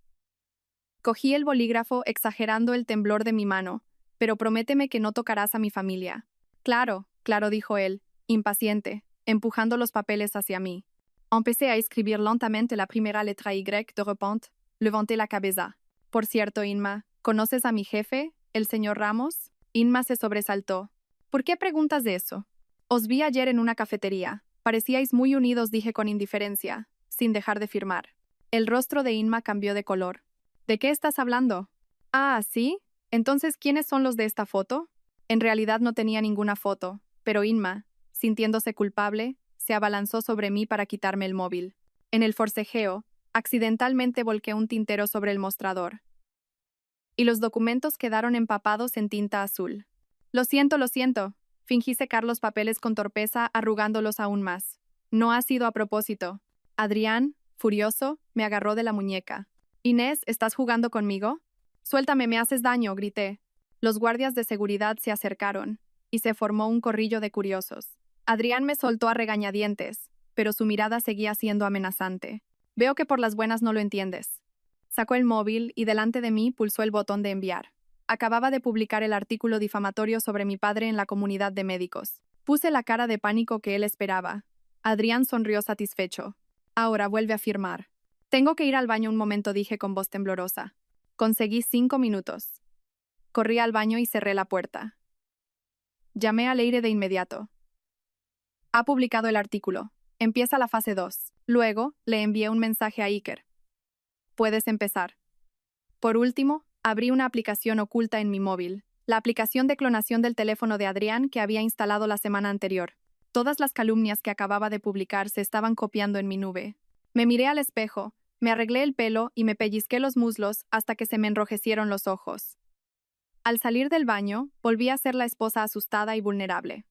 Cogí el bolígrafo exagerando el temblor de mi mano. Pero prométeme que no tocarás a mi familia. Claro, claro, dijo él, impaciente, empujando los papeles hacia mí. Empecé a escribir lentamente la primera letra Y de repente, levanté la cabeza. Por cierto, Inma, ¿conoces a mi jefe, el señor Ramos? Inma se sobresaltó. ¿Por qué preguntas de eso? Os vi ayer en una cafetería. Parecíais muy unidos, dije con indiferencia, sin dejar de firmar. El rostro de Inma cambió de color. ¿De qué estás hablando? Ah, ¿sí? Entonces, ¿quiénes son los de esta foto? En realidad no tenía ninguna foto, pero Inma, sintiéndose culpable, se abalanzó sobre mí para quitarme el móvil. En el forcejeo, accidentalmente volqué un tintero sobre el mostrador. Y los documentos quedaron empapados en tinta azul. Lo siento, lo siento. Fingí secar los papeles con torpeza, arrugándolos aún más. No ha sido a propósito. Adrián, furioso, me agarró de la muñeca. Inés, ¿estás jugando conmigo? Suéltame, me haces daño, grité. Los guardias de seguridad se acercaron, y se formó un corrillo de curiosos. Adrián me soltó a regañadientes, pero su mirada seguía siendo amenazante. Veo que por las buenas no lo entiendes. Sacó el móvil y delante de mí pulsó el botón de enviar. Acababa de publicar el artículo difamatorio sobre mi padre en la comunidad de médicos. Puse la cara de pánico que él esperaba. Adrián sonrió satisfecho. Ahora vuelve a firmar. Tengo que ir al baño un momento, dije con voz temblorosa. Conseguí 5 minutos. Corrí al baño y cerré la puerta. Llamé a Leire de inmediato. Ha publicado el artículo. Empieza la fase 2. Luego, le envié un mensaje a Iker. Puedes empezar. Por último, abrí una aplicación oculta en mi móvil, la aplicación de clonación del teléfono de Adrián que había instalado la semana anterior. Todas las calumnias que acababa de publicar se estaban copiando en mi nube. Me miré al espejo, me arreglé el pelo y me pellizqué los muslos hasta que se me enrojecieron los ojos. Al salir del baño, volví a ser la esposa asustada y vulnerable.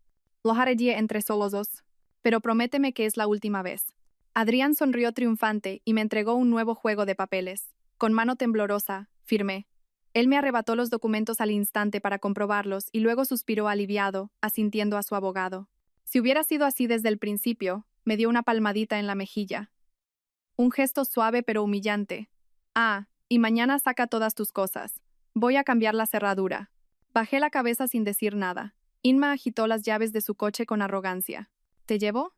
Lo haré entre solos dos, pero prométeme que es la última vez. Adrián sonrió triunfante y me entregó un nuevo juego de papeles. Con mano temblorosa, firmé. Él me arrebató los documentos al instante para comprobarlos y luego suspiró aliviado, asintiendo a su abogado. Si hubiera sido así desde el principio, me dio una palmadita en la mejilla. Un gesto suave pero humillante. Ah, y mañana saca todas tus cosas. Voy a cambiar la cerradura. Bajé la cabeza sin decir nada. Inma agitó las llaves de su coche con arrogancia. ¿Te llevo?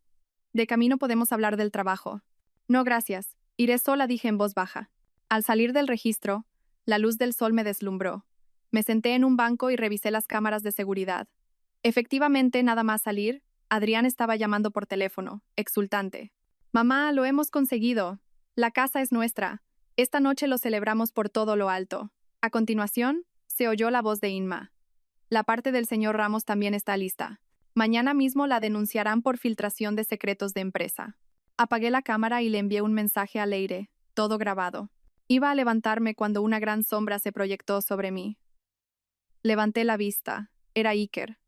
De camino podemos hablar del trabajo. No, gracias. Iré sola, dije en voz baja. Al salir del registro, la luz del sol me deslumbró. Me senté en un banco y revisé las cámaras de seguridad. Efectivamente, nada más salir, Adrián estaba llamando por teléfono, exultante. Mamá, lo hemos conseguido. La casa es nuestra. Esta noche lo celebramos por todo lo alto. A continuación, se oyó la voz de Inma. La parte del señor Ramos también está lista. Mañana mismo la denunciarán por filtración de secretos de empresa. Apagué la cámara y le envié un mensaje a Leire, todo grabado. Iba a levantarme cuando una gran sombra se proyectó sobre mí. Levanté la vista. Era Iker.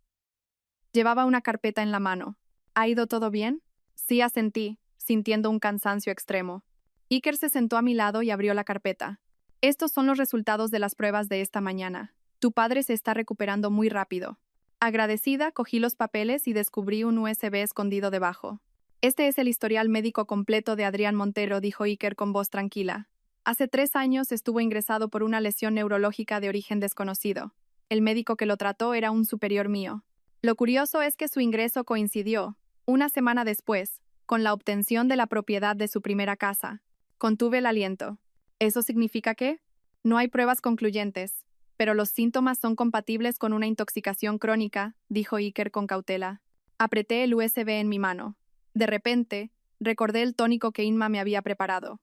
Llevaba una carpeta en la mano. ¿Ha ido todo bien? Sí, asentí, sintiendo un cansancio extremo. Iker se sentó a mi lado y abrió la carpeta. Estos son los resultados de las pruebas de esta mañana. Tu padre se está recuperando muy rápido. Agradecida, cogí los papeles y descubrí un USB escondido debajo. Este es el historial médico completo de Adrián Montero, dijo Iker con voz tranquila. Hace 3 años estuvo ingresado por una lesión neurológica de origen desconocido. El médico que lo trató era un superior mío. Lo curioso es que su ingreso coincidió, una semana después, con la obtención de la propiedad de su primera casa. Contuve el aliento. ¿Eso significa qué? No hay pruebas concluyentes, pero los síntomas son compatibles con una intoxicación crónica, dijo Iker con cautela. Apreté el USB en mi mano. De repente, recordé el tónico que Inma me había preparado.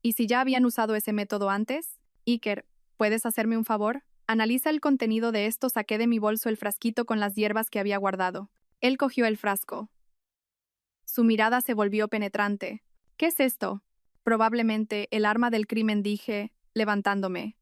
¿Y si ya habían usado ese método antes? Iker, ¿puedes hacerme un favor? Analiza el contenido de esto. Saqué de mi bolso el frasquito con las hierbas que había guardado. Él cogió el frasco. Su mirada se volvió penetrante. ¿Qué es esto? Probablemente el arma del crimen, dije, levantándome.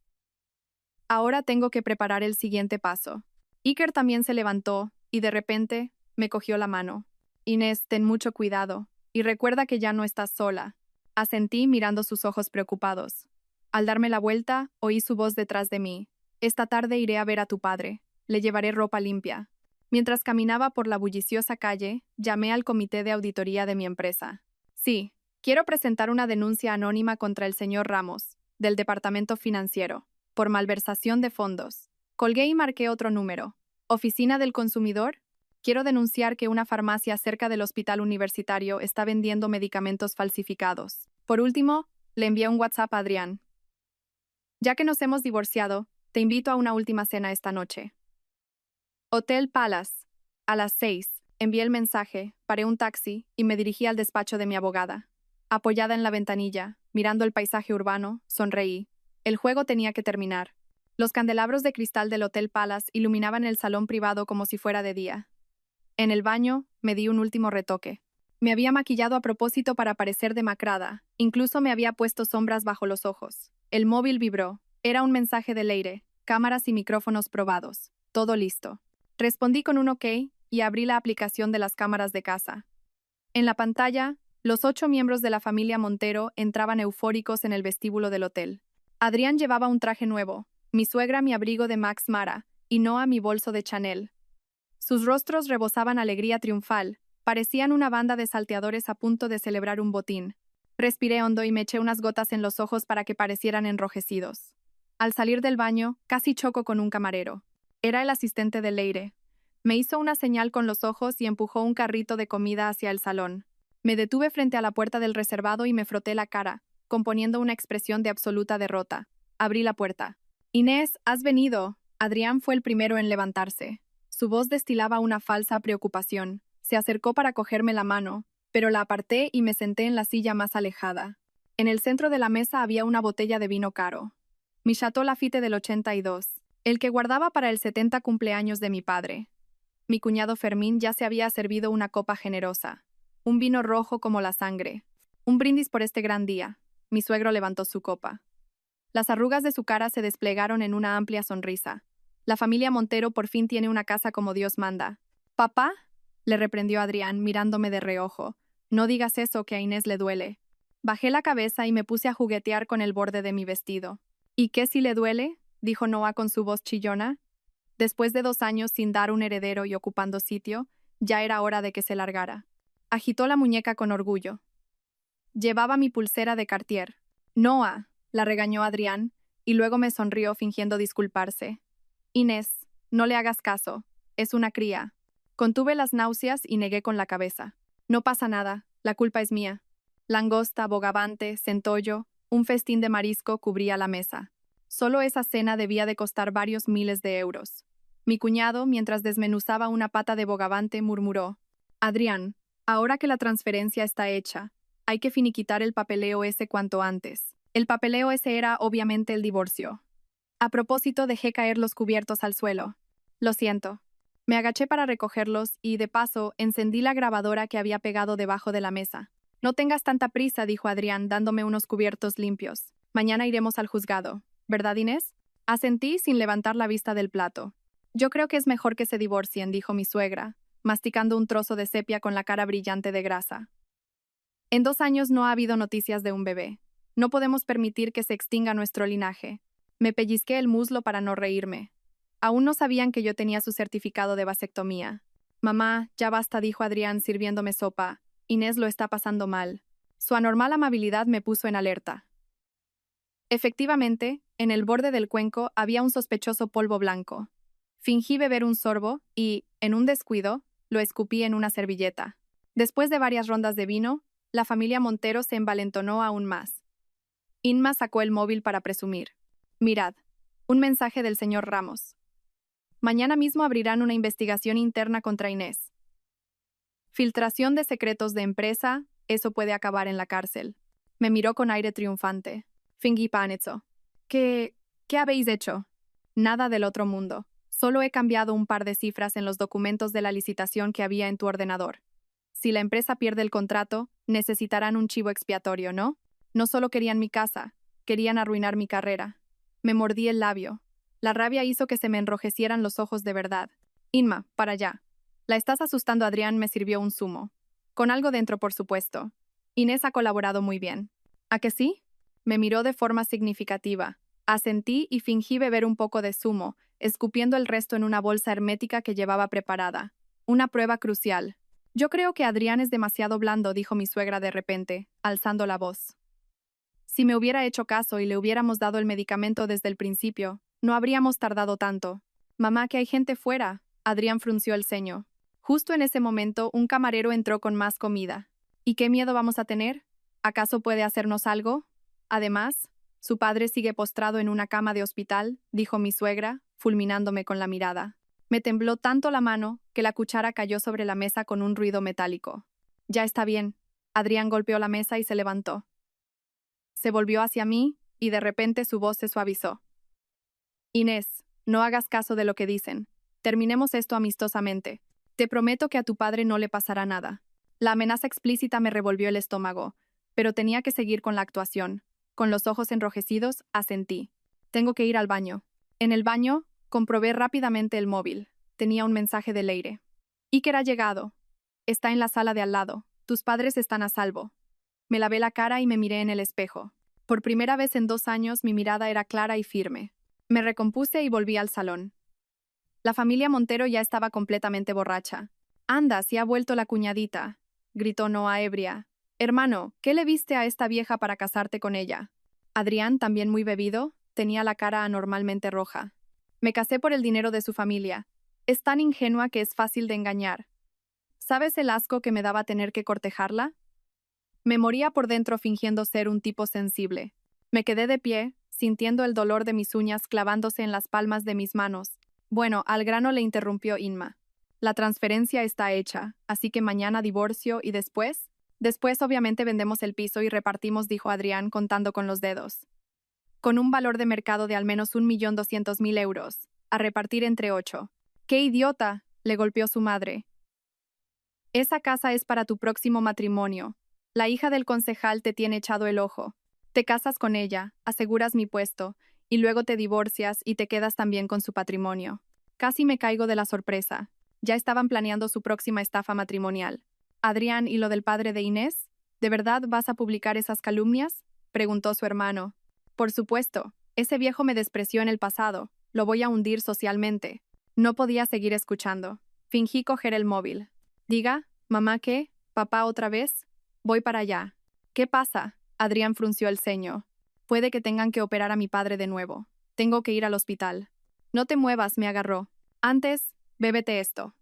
Ahora tengo que preparar el siguiente paso. Iker también se levantó, y de repente, me cogió la mano. Inés, ten mucho cuidado, y recuerda que ya no estás sola. Asentí mirando sus ojos preocupados. Al darme la vuelta, oí su voz detrás de mí. Esta tarde iré a ver a tu padre. Le llevaré ropa limpia. Mientras caminaba por la bulliciosa calle, llamé al comité de auditoría de mi empresa. Sí, quiero presentar una denuncia anónima contra el señor Ramos. del departamento financiero, por malversación de fondos. Colgué y marqué otro número. ¿Oficina del consumidor? Quiero denunciar que una farmacia cerca del hospital universitario está vendiendo medicamentos falsificados. Por último, le envié un WhatsApp a Adrián. Ya que nos hemos divorciado, te invito a una última cena esta noche. Hotel Palace. A las 6. Envié el mensaje, paré un taxi y me dirigí al despacho de mi abogada. Apoyada en la ventanilla, mirando el paisaje urbano, sonreí. El juego tenía que terminar. Los candelabros de cristal del Hotel Palace iluminaban el salón privado como si fuera de día. En el baño, me di un último retoque. Me había maquillado a propósito para parecer demacrada, incluso me había puesto sombras bajo los ojos. El móvil vibró. Era un mensaje de Leire, cámaras y micrófonos probados. Todo listo. Respondí con un OK y abrí la aplicación de las cámaras de casa. En la pantalla, los 8 miembros de la familia Montero entraban eufóricos en el vestíbulo del hotel. Adrián llevaba un traje nuevo, mi suegra mi abrigo de Max Mara, y Noah mi bolso de Chanel. Sus rostros rebosaban alegría triunfal, parecían una banda de salteadores a punto de celebrar un botín. Respiré hondo y me eché unas gotas en los ojos para que parecieran enrojecidos. Al salir del baño, casi choco con un camarero. Era el asistente de Leire. Me hizo una señal con los ojos y empujó un carrito de comida hacia el salón. Me detuve frente a la puerta del reservado y me froté la cara, componiendo una expresión de absoluta derrota. Abrí la puerta. «Inés, has venido». Adrián fue el primero en levantarse. Su voz destilaba una falsa preocupación. Se acercó para cogerme la mano, pero la aparté y me senté en la silla más alejada. En el centro de la mesa había una botella de vino caro. Mi Chateau Lafite del 82, el que guardaba para el 70 cumpleaños de mi padre. Mi cuñado Fermín ya se había servido una copa generosa, un vino rojo como la sangre. Un brindis por este gran día. Mi suegro levantó su copa. Las arrugas de su cara se desplegaron en una amplia sonrisa. La familia Montero por fin tiene una casa como Dios manda. «¿Papá?», le reprendió Adrián, mirándome de reojo. «No digas eso, que a Inés le duele». Bajé la cabeza y me puse a juguetear con el borde de mi vestido. «¿Y qué si le duele?», dijo Noah con su voz chillona. Después de 2 años sin dar un heredero y ocupando sitio, ya era hora de que se largara. Agitó la muñeca con orgullo. Llevaba mi pulsera de Cartier. «Noah», la regañó Adrián, y luego me sonrió fingiendo disculparse. «Inés, no le hagas caso. Es una cría». Contuve las náuseas y negué con la cabeza. «No pasa nada. La culpa es mía». Langosta, bogavante, centollo, un festín de marisco cubría la mesa. Solo esa cena debía de costar varios miles de euros. Mi cuñado, mientras desmenuzaba una pata de bogavante, murmuró: «Adrián, ahora que la transferencia está hecha, hay que finiquitar el papeleo ese cuanto antes». El papeleo ese era, obviamente, el divorcio. A propósito, dejé caer los cubiertos al suelo. «Lo siento». Me agaché para recogerlos y, de paso, encendí la grabadora que había pegado debajo de la mesa. «No tengas tanta prisa», dijo Adrián, dándome unos cubiertos limpios. «Mañana iremos al juzgado. ¿Verdad, Inés?». Asentí sin levantar la vista del plato. «Yo creo que es mejor que se divorcien», dijo mi suegra, masticando un trozo de sepia con la cara brillante de grasa. «En 2 años no ha habido noticias de un bebé. No podemos permitir que se extinga nuestro linaje». Me pellizqué el muslo para no reírme. Aún no sabían que yo tenía su certificado de vasectomía. «Mamá, ya basta», dijo Adrián sirviéndome sopa. «Inés lo está pasando mal». Su anormal amabilidad me puso en alerta. Efectivamente, en el borde del cuenco había un sospechoso polvo blanco. Fingí beber un sorbo y, en un descuido, lo escupí en una servilleta. Después de varias rondas de vino, la familia Montero se envalentonó aún más. Inma sacó el móvil para presumir. «Mirad, un mensaje del señor Ramos. Mañana mismo abrirán una investigación interna contra Inés. Filtración de secretos de empresa, eso puede acabar en la cárcel». Me miró con aire triunfante. Fingí pánico. ¿Qué habéis hecho?» «Nada del otro mundo. Solo he cambiado un par de cifras en los documentos de la licitación que había en tu ordenador. Si la empresa pierde el contrato, necesitarán un chivo expiatorio, ¿no? No solo querían mi casa, querían arruinar mi carrera». Me mordí el labio. La rabia hizo que se me enrojecieran los ojos de verdad. «Inma, para allá. La estás asustando». Adrián me sirvió un zumo. Con algo dentro, por supuesto. «Inés ha colaborado muy bien». «¿A que sí?». Me miró de forma significativa. Asentí y fingí beber un poco de zumo, escupiendo el resto en una bolsa hermética que llevaba preparada. Una prueba crucial. «Yo creo que Adrián es demasiado blando», dijo mi suegra de repente, alzando la voz. Si me hubiera hecho caso y le hubiéramos dado el medicamento desde el principio, no habríamos tardado tanto. Mamá, que hay gente fuera. Adrián frunció el ceño. Justo en ese momento, un camarero entró con más comida. ¿Y qué miedo vamos a tener? ¿Acaso puede hacernos algo? Además, su padre sigue postrado en una cama de hospital, dijo mi suegra, fulminándome con la mirada. Me tembló tanto la mano que la cuchara cayó sobre la mesa con un ruido metálico. Ya está bien. Adrián golpeó la mesa y se levantó. Se volvió hacia mí y de repente su voz se suavizó. Inés, no hagas caso de lo que dicen. Terminemos esto amistosamente. Te prometo que a tu padre no le pasará nada. La amenaza explícita me revolvió el estómago, pero tenía que seguir con la actuación. Con los ojos enrojecidos, asentí. Tengo que ir al baño. En el baño, comprobé rápidamente el móvil. Tenía un mensaje de Leire. Iker ha llegado. Está en la sala de al lado. Tus padres están a salvo. Me lavé la cara y me miré en el espejo. Por primera vez en 2 años mi mirada era clara y firme. Me recompuse y volví al salón. La familia Montero ya estaba completamente borracha. «Anda, si ha vuelto la cuñadita», gritó Noa ebria. «Hermano, ¿qué le viste a esta vieja para casarte con ella?» Adrián, también muy bebido, tenía la cara anormalmente roja. «Me casé por el dinero de su familia. Es tan ingenua que es fácil de engañar. ¿Sabes el asco que me daba tener que cortejarla?» Me moría por dentro fingiendo ser un tipo sensible. Me quedé de pie, sintiendo el dolor de mis uñas clavándose en las palmas de mis manos. Bueno, al grano, le interrumpió Inma. La transferencia está hecha, así que mañana divorcio y después... Después obviamente vendemos el piso y repartimos, dijo Adrián contando con los dedos. Con un valor de mercado de al menos 1.200.000 euros, a repartir entre 8. ¡Qué idiota!, le golpeó su madre. Esa casa es para tu próximo matrimonio. La hija del concejal te tiene echado el ojo. Te casas con ella, aseguras mi puesto, y luego te divorcias y te quedas también con su patrimonio. Casi me caigo de la sorpresa. Ya estaban planeando su próxima estafa matrimonial. Adrián, ¿y lo del padre de Inés? ¿De verdad vas a publicar esas calumnias?, preguntó su hermano. Por supuesto, ese viejo me despreció en el pasado. Lo voy a hundir socialmente. No podía seguir escuchando. Fingí coger el móvil. Diga, mamá, ¿qué? ¿Papá otra vez? Voy para allá. ¿Qué pasa? Adrián frunció el ceño. Puede que tengan que operar a mi padre de nuevo. Tengo que ir al hospital. No te muevas, me agarró. Antes, bébete esto.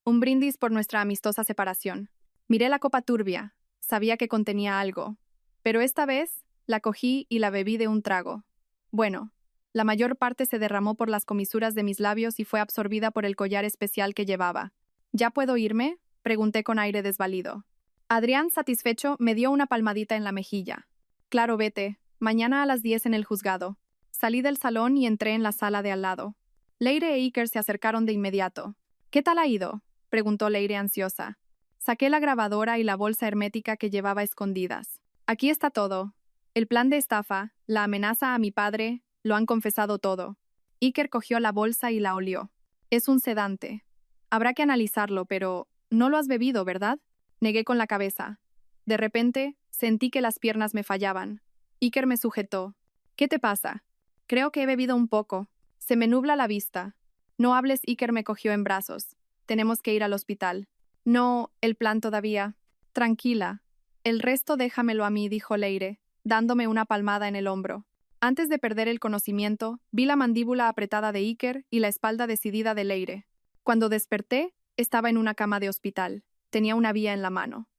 Un brindis por nuestra amistosa separación. Miré la copa turbia. Sabía que contenía algo. Pero esta vez, la cogí y la bebí de un trago. Bueno, la mayor parte se derramó por las comisuras de mis labios y fue absorbida por el collar especial que llevaba. ¿Ya puedo irme?, pregunté con aire desvalido. Adrián, satisfecho, me dio una palmadita en la mejilla. Claro, vete. Mañana a las 10 en el juzgado. Salí del salón y entré en la sala de al lado. Leire e Iker se acercaron de inmediato. ¿Qué tal ha ido?, preguntó Leire ansiosa. Saqué la grabadora y la bolsa hermética que llevaba escondidas. Aquí está todo. El plan de estafa, la amenaza a mi padre, lo han confesado todo. Iker cogió la bolsa y la olió. Es un sedante. Habrá que analizarlo, pero no lo has bebido, ¿verdad? Negué con la cabeza. De repente, sentí que las piernas me fallaban. Iker me sujetó. ¿Qué te pasa? Creo que he bebido un poco. Se me nubla la vista. No hables, Iker me cogió en brazos. Tenemos que ir al hospital. No, el plan todavía. Tranquila. El resto déjamelo a mí, dijo Leire, dándome una palmada en el hombro. Antes de perder el conocimiento, vi la mandíbula apretada de Iker y la espalda decidida de Leire. Cuando desperté, estaba en una cama de hospital. Tenía una vía en la mano.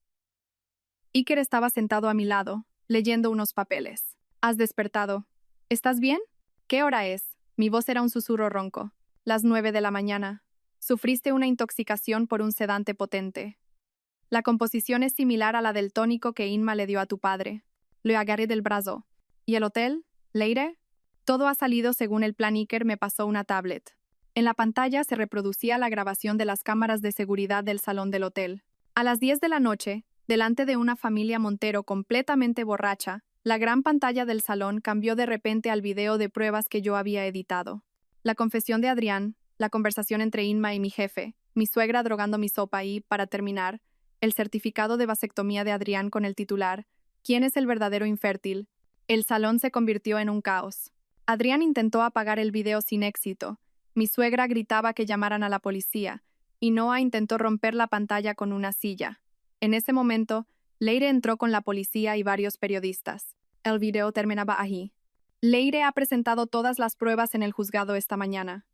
Iker estaba sentado a mi lado, leyendo unos papeles. ¿Has despertado? ¿Estás bien? ¿Qué hora es? Mi voz era un susurro ronco. Las 9 de la mañana. Sufriste una intoxicación por un sedante potente. La composición es similar a la del tónico que Inma le dio a tu padre. Lo agarré del brazo. ¿Y el hotel? ¿Leire? Todo ha salido según el plan. Iker me pasó una tablet. En la pantalla se reproducía la grabación de las cámaras de seguridad del salón del hotel. A las 10 de la noche, delante de una familia Montero completamente borracha, la gran pantalla del salón cambió de repente al video de pruebas que yo había editado. La confesión de Adrián, la conversación entre Inma y mi jefe, mi suegra drogando mi sopa y, para terminar, el certificado de vasectomía de Adrián con el titular «¿Quién es el verdadero infértil?». El salón se convirtió en un caos. Adrián intentó apagar el video sin éxito. Mi suegra gritaba que llamaran a la policía, y Noa intentó romper la pantalla con una silla. En ese momento, Leire entró con la policía y varios periodistas. El video terminaba ahí. Leire ha presentado todas las pruebas en el juzgado esta mañana.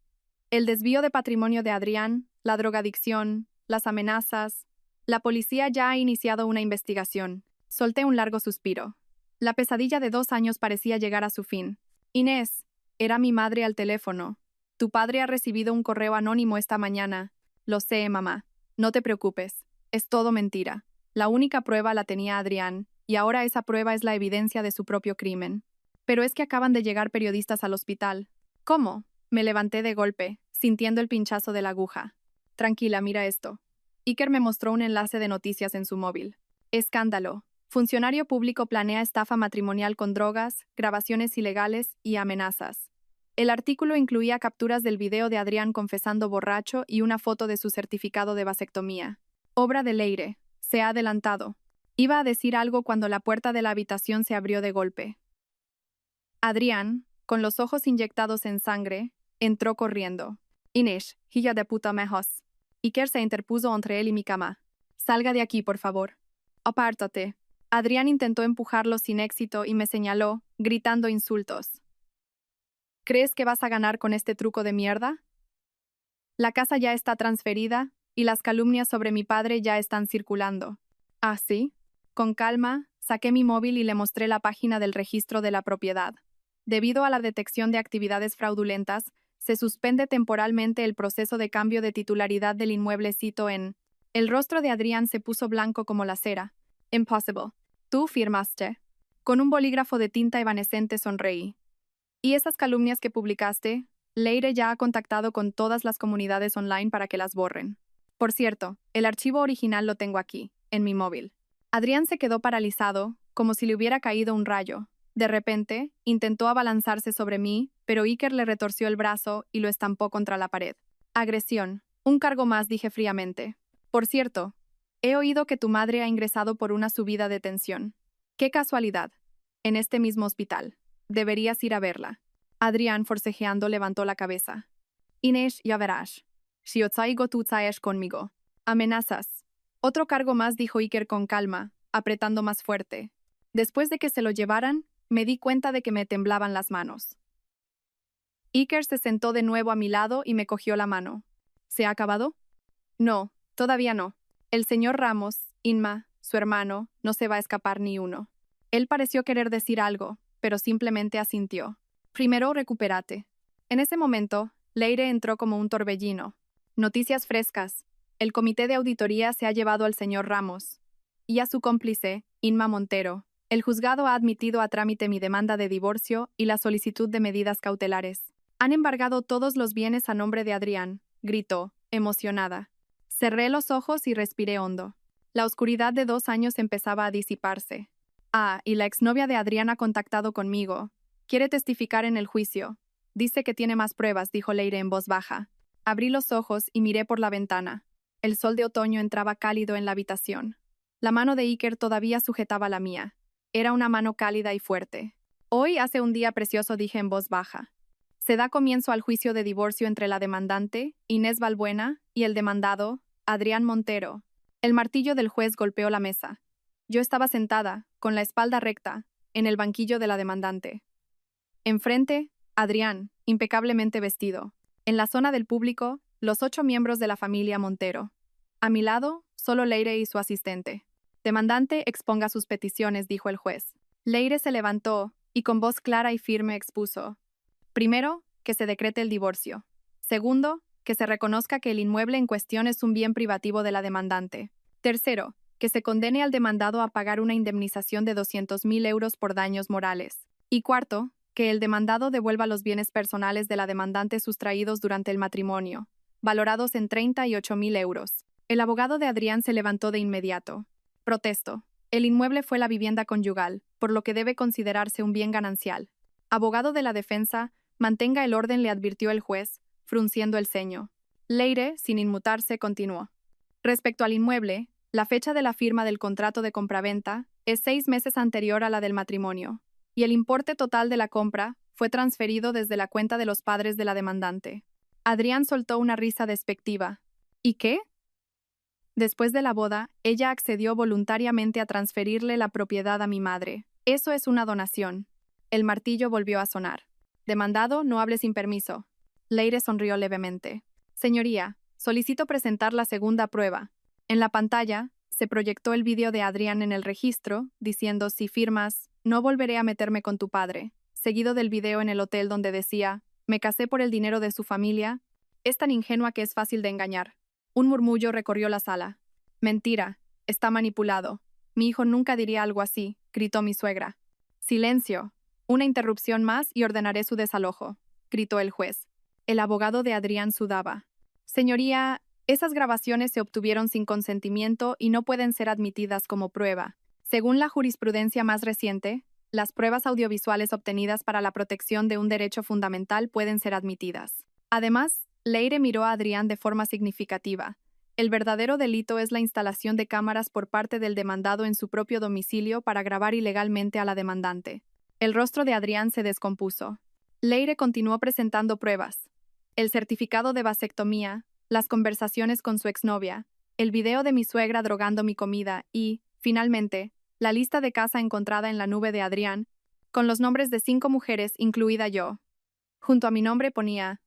El desvío de patrimonio de Adrián, la drogadicción, las amenazas. La policía ya ha iniciado una investigación. Solté un largo suspiro. La pesadilla de 2 años parecía llegar a su fin. Inés, era mi madre al teléfono. Tu padre ha recibido un correo anónimo esta mañana. Lo sé, mamá. No te preocupes. Es todo mentira. La única prueba la tenía Adrián, y ahora esa prueba es la evidencia de su propio crimen. Pero es que acaban de llegar periodistas al hospital. ¿Cómo? Me levanté de golpe, sintiendo el pinchazo de la aguja. Tranquila, mira esto. Iker me mostró un enlace de noticias en su móvil. Escándalo. Funcionario público planea estafa matrimonial con drogas, grabaciones ilegales y amenazas. El artículo incluía capturas del video de Adrián confesando borracho y una foto de su certificado de vasectomía. Obra de Leire. Se ha adelantado. Iba a decir algo cuando la puerta de la habitación se abrió de golpe. Adrián, con los ojos inyectados en sangre, entró corriendo. Inés, hija de puta mejos. Iker se interpuso entre él y mi cama. Salga de aquí, por favor. Apártate. Adrián intentó empujarlo sin éxito y me señaló, gritando insultos. ¿Crees que vas a ganar con este truco de mierda? La casa ya está transferida y las calumnias sobre mi padre ya están circulando. ¿Ah, sí? Con calma, saqué mi móvil y le mostré la página del registro de la propiedad. Debido a la detección de actividades fraudulentas, se suspende temporalmente el proceso de cambio de titularidad del inmueble cito en. El rostro de Adrián se puso blanco como la cera. Impossible. Tú firmaste. Con un bolígrafo de tinta evanescente sonreí. ¿Y esas calumnias que publicaste? Leire ya ha contactado con todas las comunidades online para que las borren. Por cierto, el archivo original lo tengo aquí, en mi móvil. Adrián se quedó paralizado, como si le hubiera caído un rayo. De repente, intentó abalanzarse sobre mí, pero Iker le retorció el brazo y lo estampó contra la pared. Agresión. Un cargo más, dije fríamente. Por cierto, he oído que tu madre ha ingresado por una subida de tensión. ¡Qué casualidad! En este mismo hospital. Deberías ir a verla. Adrián, forcejeando, levantó la cabeza. Inés, ya verás. Si os traigo, tú traes conmigo. Amenazas. Otro cargo más, dijo Iker con calma, apretando más fuerte. Después de que se lo llevaran, me di cuenta de que me temblaban las manos. Iker se sentó de nuevo a mi lado y me cogió la mano. ¿Se ha acabado? No, todavía no. El señor Ramos, Inma, su hermano, no se va a escapar ni uno. Él pareció querer decir algo, pero simplemente asintió. Primero recupérate. En ese momento, Leire entró como un torbellino. Noticias frescas. El comité de auditoría se ha llevado al señor Ramos y a su cómplice, Inma Montero. El juzgado ha admitido a trámite mi demanda de divorcio y la solicitud de medidas cautelares. Han embargado todos los bienes a nombre de Adrián, gritó, emocionada. Cerré los ojos y respiré hondo. La oscuridad de 2 años empezaba a disiparse. Ah, y la exnovia de Adrián ha contactado conmigo. Quiere testificar en el juicio. Dice que tiene más pruebas, dijo Leire en voz baja. Abrí los ojos y miré por la ventana. El sol de otoño entraba cálido en la habitación. La mano de Iker todavía sujetaba la mía. Era una mano cálida y fuerte. Hoy hace un día precioso, dije en voz baja. Se da comienzo al juicio de divorcio entre la demandante, Inés Balbuena, y el demandado, Adrián Montero. El martillo del juez golpeó la mesa. Yo estaba sentada, con la espalda recta, en el banquillo de la demandante. Enfrente, Adrián, impecablemente vestido. En la zona del público, los 8 miembros de la familia Montero. A mi lado, solo Leire y su asistente. Demandante, exponga sus peticiones, dijo el juez. Leire se levantó y con voz clara y firme expuso. Primero, que se decrete el divorcio. Segundo, que se reconozca que el inmueble en cuestión es un bien privativo de la demandante. Tercero, que se condene al demandado a pagar una indemnización de 200.000 euros por daños morales. Y cuarto, que el demandado devuelva los bienes personales de la demandante sustraídos durante el matrimonio, valorados en 38.000 euros. El abogado de Adrián se levantó de inmediato. Protesto. El inmueble fue la vivienda conyugal, por lo que debe considerarse un bien ganancial. Abogado de la defensa, mantenga el orden, le advirtió el juez, frunciendo el ceño. Leire, sin inmutarse, continuó. Respecto al inmueble, la fecha de la firma del contrato de compraventa es 6 meses anterior a la del matrimonio, y el importe total de la compra fue transferido desde la cuenta de los padres de la demandante. Adrián soltó una risa despectiva. ¿Y qué? Después de la boda, ella accedió voluntariamente a transferirle la propiedad a mi madre. Eso es una donación. El martillo volvió a sonar. Demandado, no hable sin permiso. Leire sonrió levemente. Señoría, solicito presentar la segunda prueba. En la pantalla, se proyectó el vídeo de Adrián en el registro, diciendo: si firmas, no volveré a meterme con tu padre, seguido del video en el hotel donde decía: me casé por el dinero de su familia. Es tan ingenua que es fácil de engañar. Un murmullo recorrió la sala. Mentira, está manipulado. Mi hijo nunca diría algo así, gritó mi suegra. Silencio. Una interrupción más y ordenaré su desalojo, gritó el juez. El abogado de Adrián sudaba. Señoría, esas grabaciones se obtuvieron sin consentimiento y no pueden ser admitidas como prueba. Según la jurisprudencia más reciente, las pruebas audiovisuales obtenidas para la protección de un derecho fundamental pueden ser admitidas. Además, Leire miró a Adrián de forma significativa. El verdadero delito es la instalación de cámaras por parte del demandado en su propio domicilio para grabar ilegalmente a la demandante. El rostro de Adrián se descompuso. Leire continuó presentando pruebas. El certificado de vasectomía, las conversaciones con su exnovia, el video de mi suegra drogando mi comida y, finalmente, la lista de casa encontrada en la nube de Adrián, con los nombres de 5 mujeres, incluida yo. Junto a mi nombre ponía: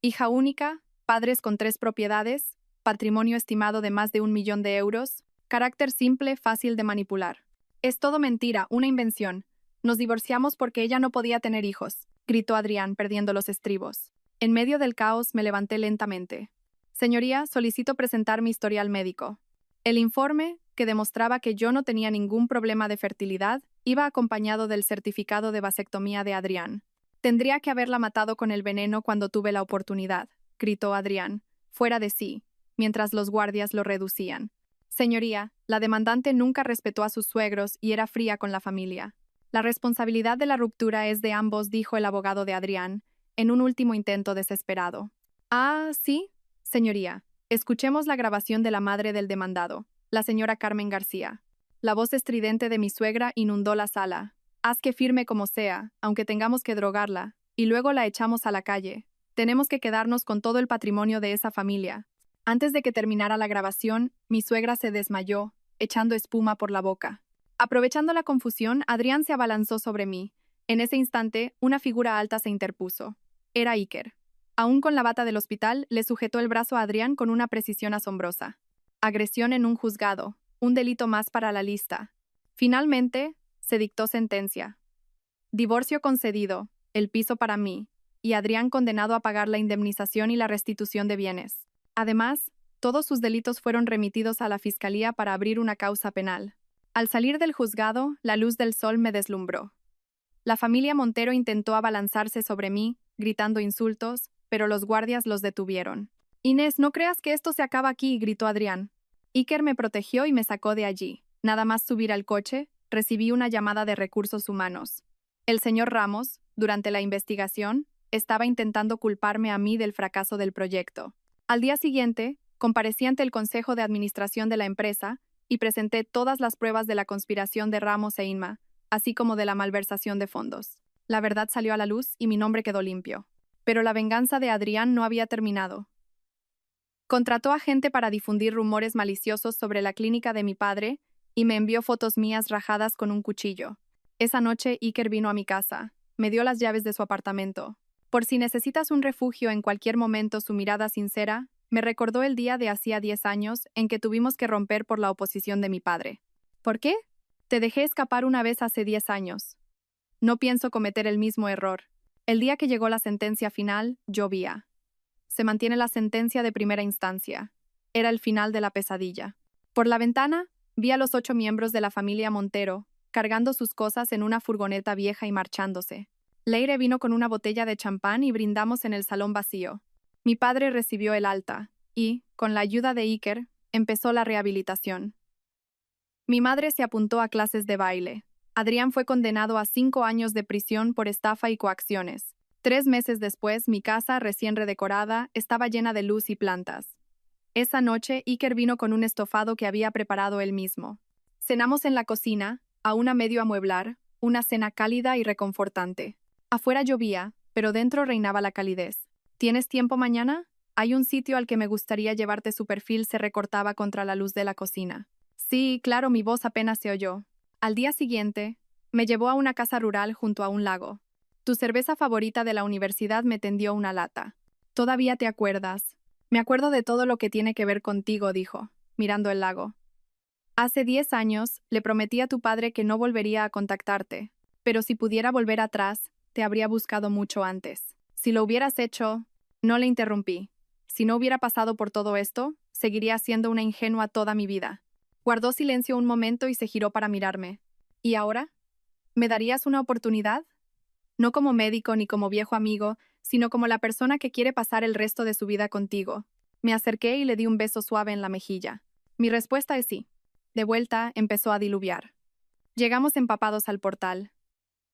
hija única, padres con 3 propiedades, patrimonio estimado de más de 1 millón de euros, carácter simple, fácil de manipular. Es todo mentira, una invención. Nos divorciamos porque ella no podía tener hijos, gritó Adrián, perdiendo los estribos. En medio del caos me levanté lentamente. Señoría, solicito presentar mi historial médico. El informe, que demostraba que yo no tenía ningún problema de fertilidad, iba acompañado del certificado de vasectomía de Adrián. Tendría que haberla matado con el veneno cuando tuve la oportunidad, gritó Adrián, fuera de sí, mientras los guardias lo reducían. Señoría, la demandante nunca respetó a sus suegros y era fría con la familia. La responsabilidad de la ruptura es de ambos, dijo el abogado de Adrián, en un último intento desesperado. Ah, sí, señoría. Escuchemos la grabación de la madre del demandado, la señora Carmen García. La voz estridente de mi suegra inundó la sala. Haz que firme como sea, aunque tengamos que drogarla, y luego la echamos a la calle. Tenemos que quedarnos con todo el patrimonio de esa familia. Antes de que terminara la grabación, mi suegra se desmayó, echando espuma por la boca. Aprovechando la confusión, Adrián se abalanzó sobre mí. En ese instante, una figura alta se interpuso. Era Iker. Aún con la bata del hospital, le sujetó el brazo a Adrián con una precisión asombrosa. Agresión en un juzgado, un delito más para la lista. Finalmente, se dictó sentencia. Divorcio concedido, el piso para mí, y Adrián condenado a pagar la indemnización y la restitución de bienes. Además, todos sus delitos fueron remitidos a la Fiscalía para abrir una causa penal. Al salir del juzgado, la luz del sol me deslumbró. La familia Montero intentó abalanzarse sobre mí, gritando insultos, pero los guardias los detuvieron. Inés, no creas que esto se acaba aquí, gritó Adrián. Iker me protegió y me sacó de allí. Nada más subir al coche, recibí una llamada de recursos humanos. El señor Ramos, durante la investigación, estaba intentando culparme a mí del fracaso del proyecto. Al día siguiente, comparecí ante el Consejo de Administración de la empresa y presenté todas las pruebas de la conspiración de Ramos e Inma, así como de la malversación de fondos. La verdad salió a la luz y mi nombre quedó limpio. Pero la venganza de Adrián no había terminado. Contrató a gente para difundir rumores maliciosos sobre la clínica de mi padre y me envió fotos mías rajadas con un cuchillo. Esa noche Iker vino a mi casa, me dio las llaves de su apartamento. Por si necesitas un refugio en cualquier momento, su mirada sincera me recordó el día de hacía 10 años en que tuvimos que romper por la oposición de mi padre. ¿Por qué? Te dejé escapar una vez hace 10 años. No pienso cometer el mismo error. El día que llegó la sentencia final, llovía. Se mantiene la sentencia de primera instancia. Era el final de la pesadilla. Por la ventana, vi a los 8 miembros de la familia Montero, cargando sus cosas en una furgoneta vieja y marchándose. Leire vino con una botella de champán y brindamos en el salón vacío. Mi padre recibió el alta y, con la ayuda de Iker, empezó la rehabilitación. Mi madre se apuntó a clases de baile. Adrián fue condenado a 5 años de prisión por estafa y coacciones. 3 meses después, mi casa, recién redecorada, estaba llena de luz y plantas. Esa noche, Iker vino con un estofado que había preparado él mismo. Cenamos en la cocina, aún a medio amueblar, una cena cálida y reconfortante. Afuera llovía, pero dentro reinaba la calidez. ¿Tienes tiempo mañana? Hay un sitio al que me gustaría llevarte. Su perfil se recortaba contra la luz de la cocina. Sí, claro, mi voz apenas se oyó. Al día siguiente, Me llevó a una casa rural junto a un lago. Tu cerveza favorita de la universidad me tendió una lata. Todavía te acuerdas. Me acuerdo de todo lo que tiene que ver contigo, dijo, mirando el lago. Hace 10 años le prometí a tu padre que no volvería a contactarte, pero si pudiera volver atrás, te habría buscado mucho antes. Si lo hubieras hecho, no le interrumpí. Si no hubiera pasado por todo esto, seguiría siendo una ingenua toda mi vida. Guardó silencio un momento y se giró para mirarme. ¿Y ahora? ¿Me darías una oportunidad? No como médico ni como viejo amigo, sino como la persona que quiere pasar el resto de su vida contigo. Me acerqué y le di un beso suave en la mejilla. Mi respuesta es sí. De vuelta, empezó a diluviar. Llegamos empapados al portal.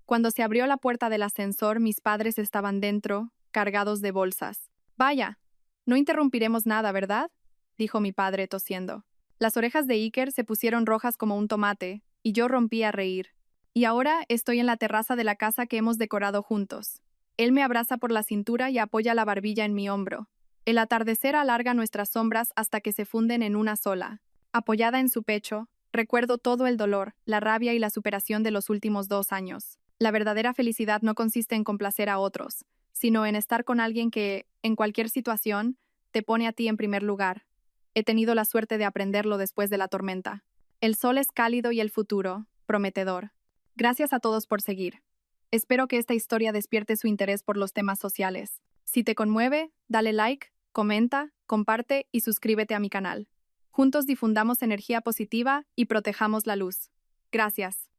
Cuando se abrió la puerta del ascensor, mis padres estaban dentro, cargados de bolsas. Vaya, no interrumpiremos nada, ¿verdad? Dijo mi padre tosiendo. Las orejas de Iker se pusieron rojas como un tomate, y yo rompí a reír. Y ahora estoy en la terraza de la casa que hemos decorado juntos. Él me abraza por la cintura y apoya la barbilla en mi hombro. El atardecer alarga nuestras sombras hasta que se funden en una sola. Apoyada en su pecho, recuerdo todo el dolor, la rabia y la superación de los últimos 2 años. La verdadera felicidad no consiste en complacer a otros, sino en estar con alguien que, en cualquier situación, te pone a ti en primer lugar. He tenido la suerte de aprenderlo después de la tormenta. El sol es cálido y el futuro, prometedor. Gracias a todos por seguir. Espero que esta historia despierte su interés por los temas sociales. Si te conmueve, dale like, comenta, comparte y suscríbete a mi canal. Juntos difundamos energía positiva y protejamos la luz. Gracias.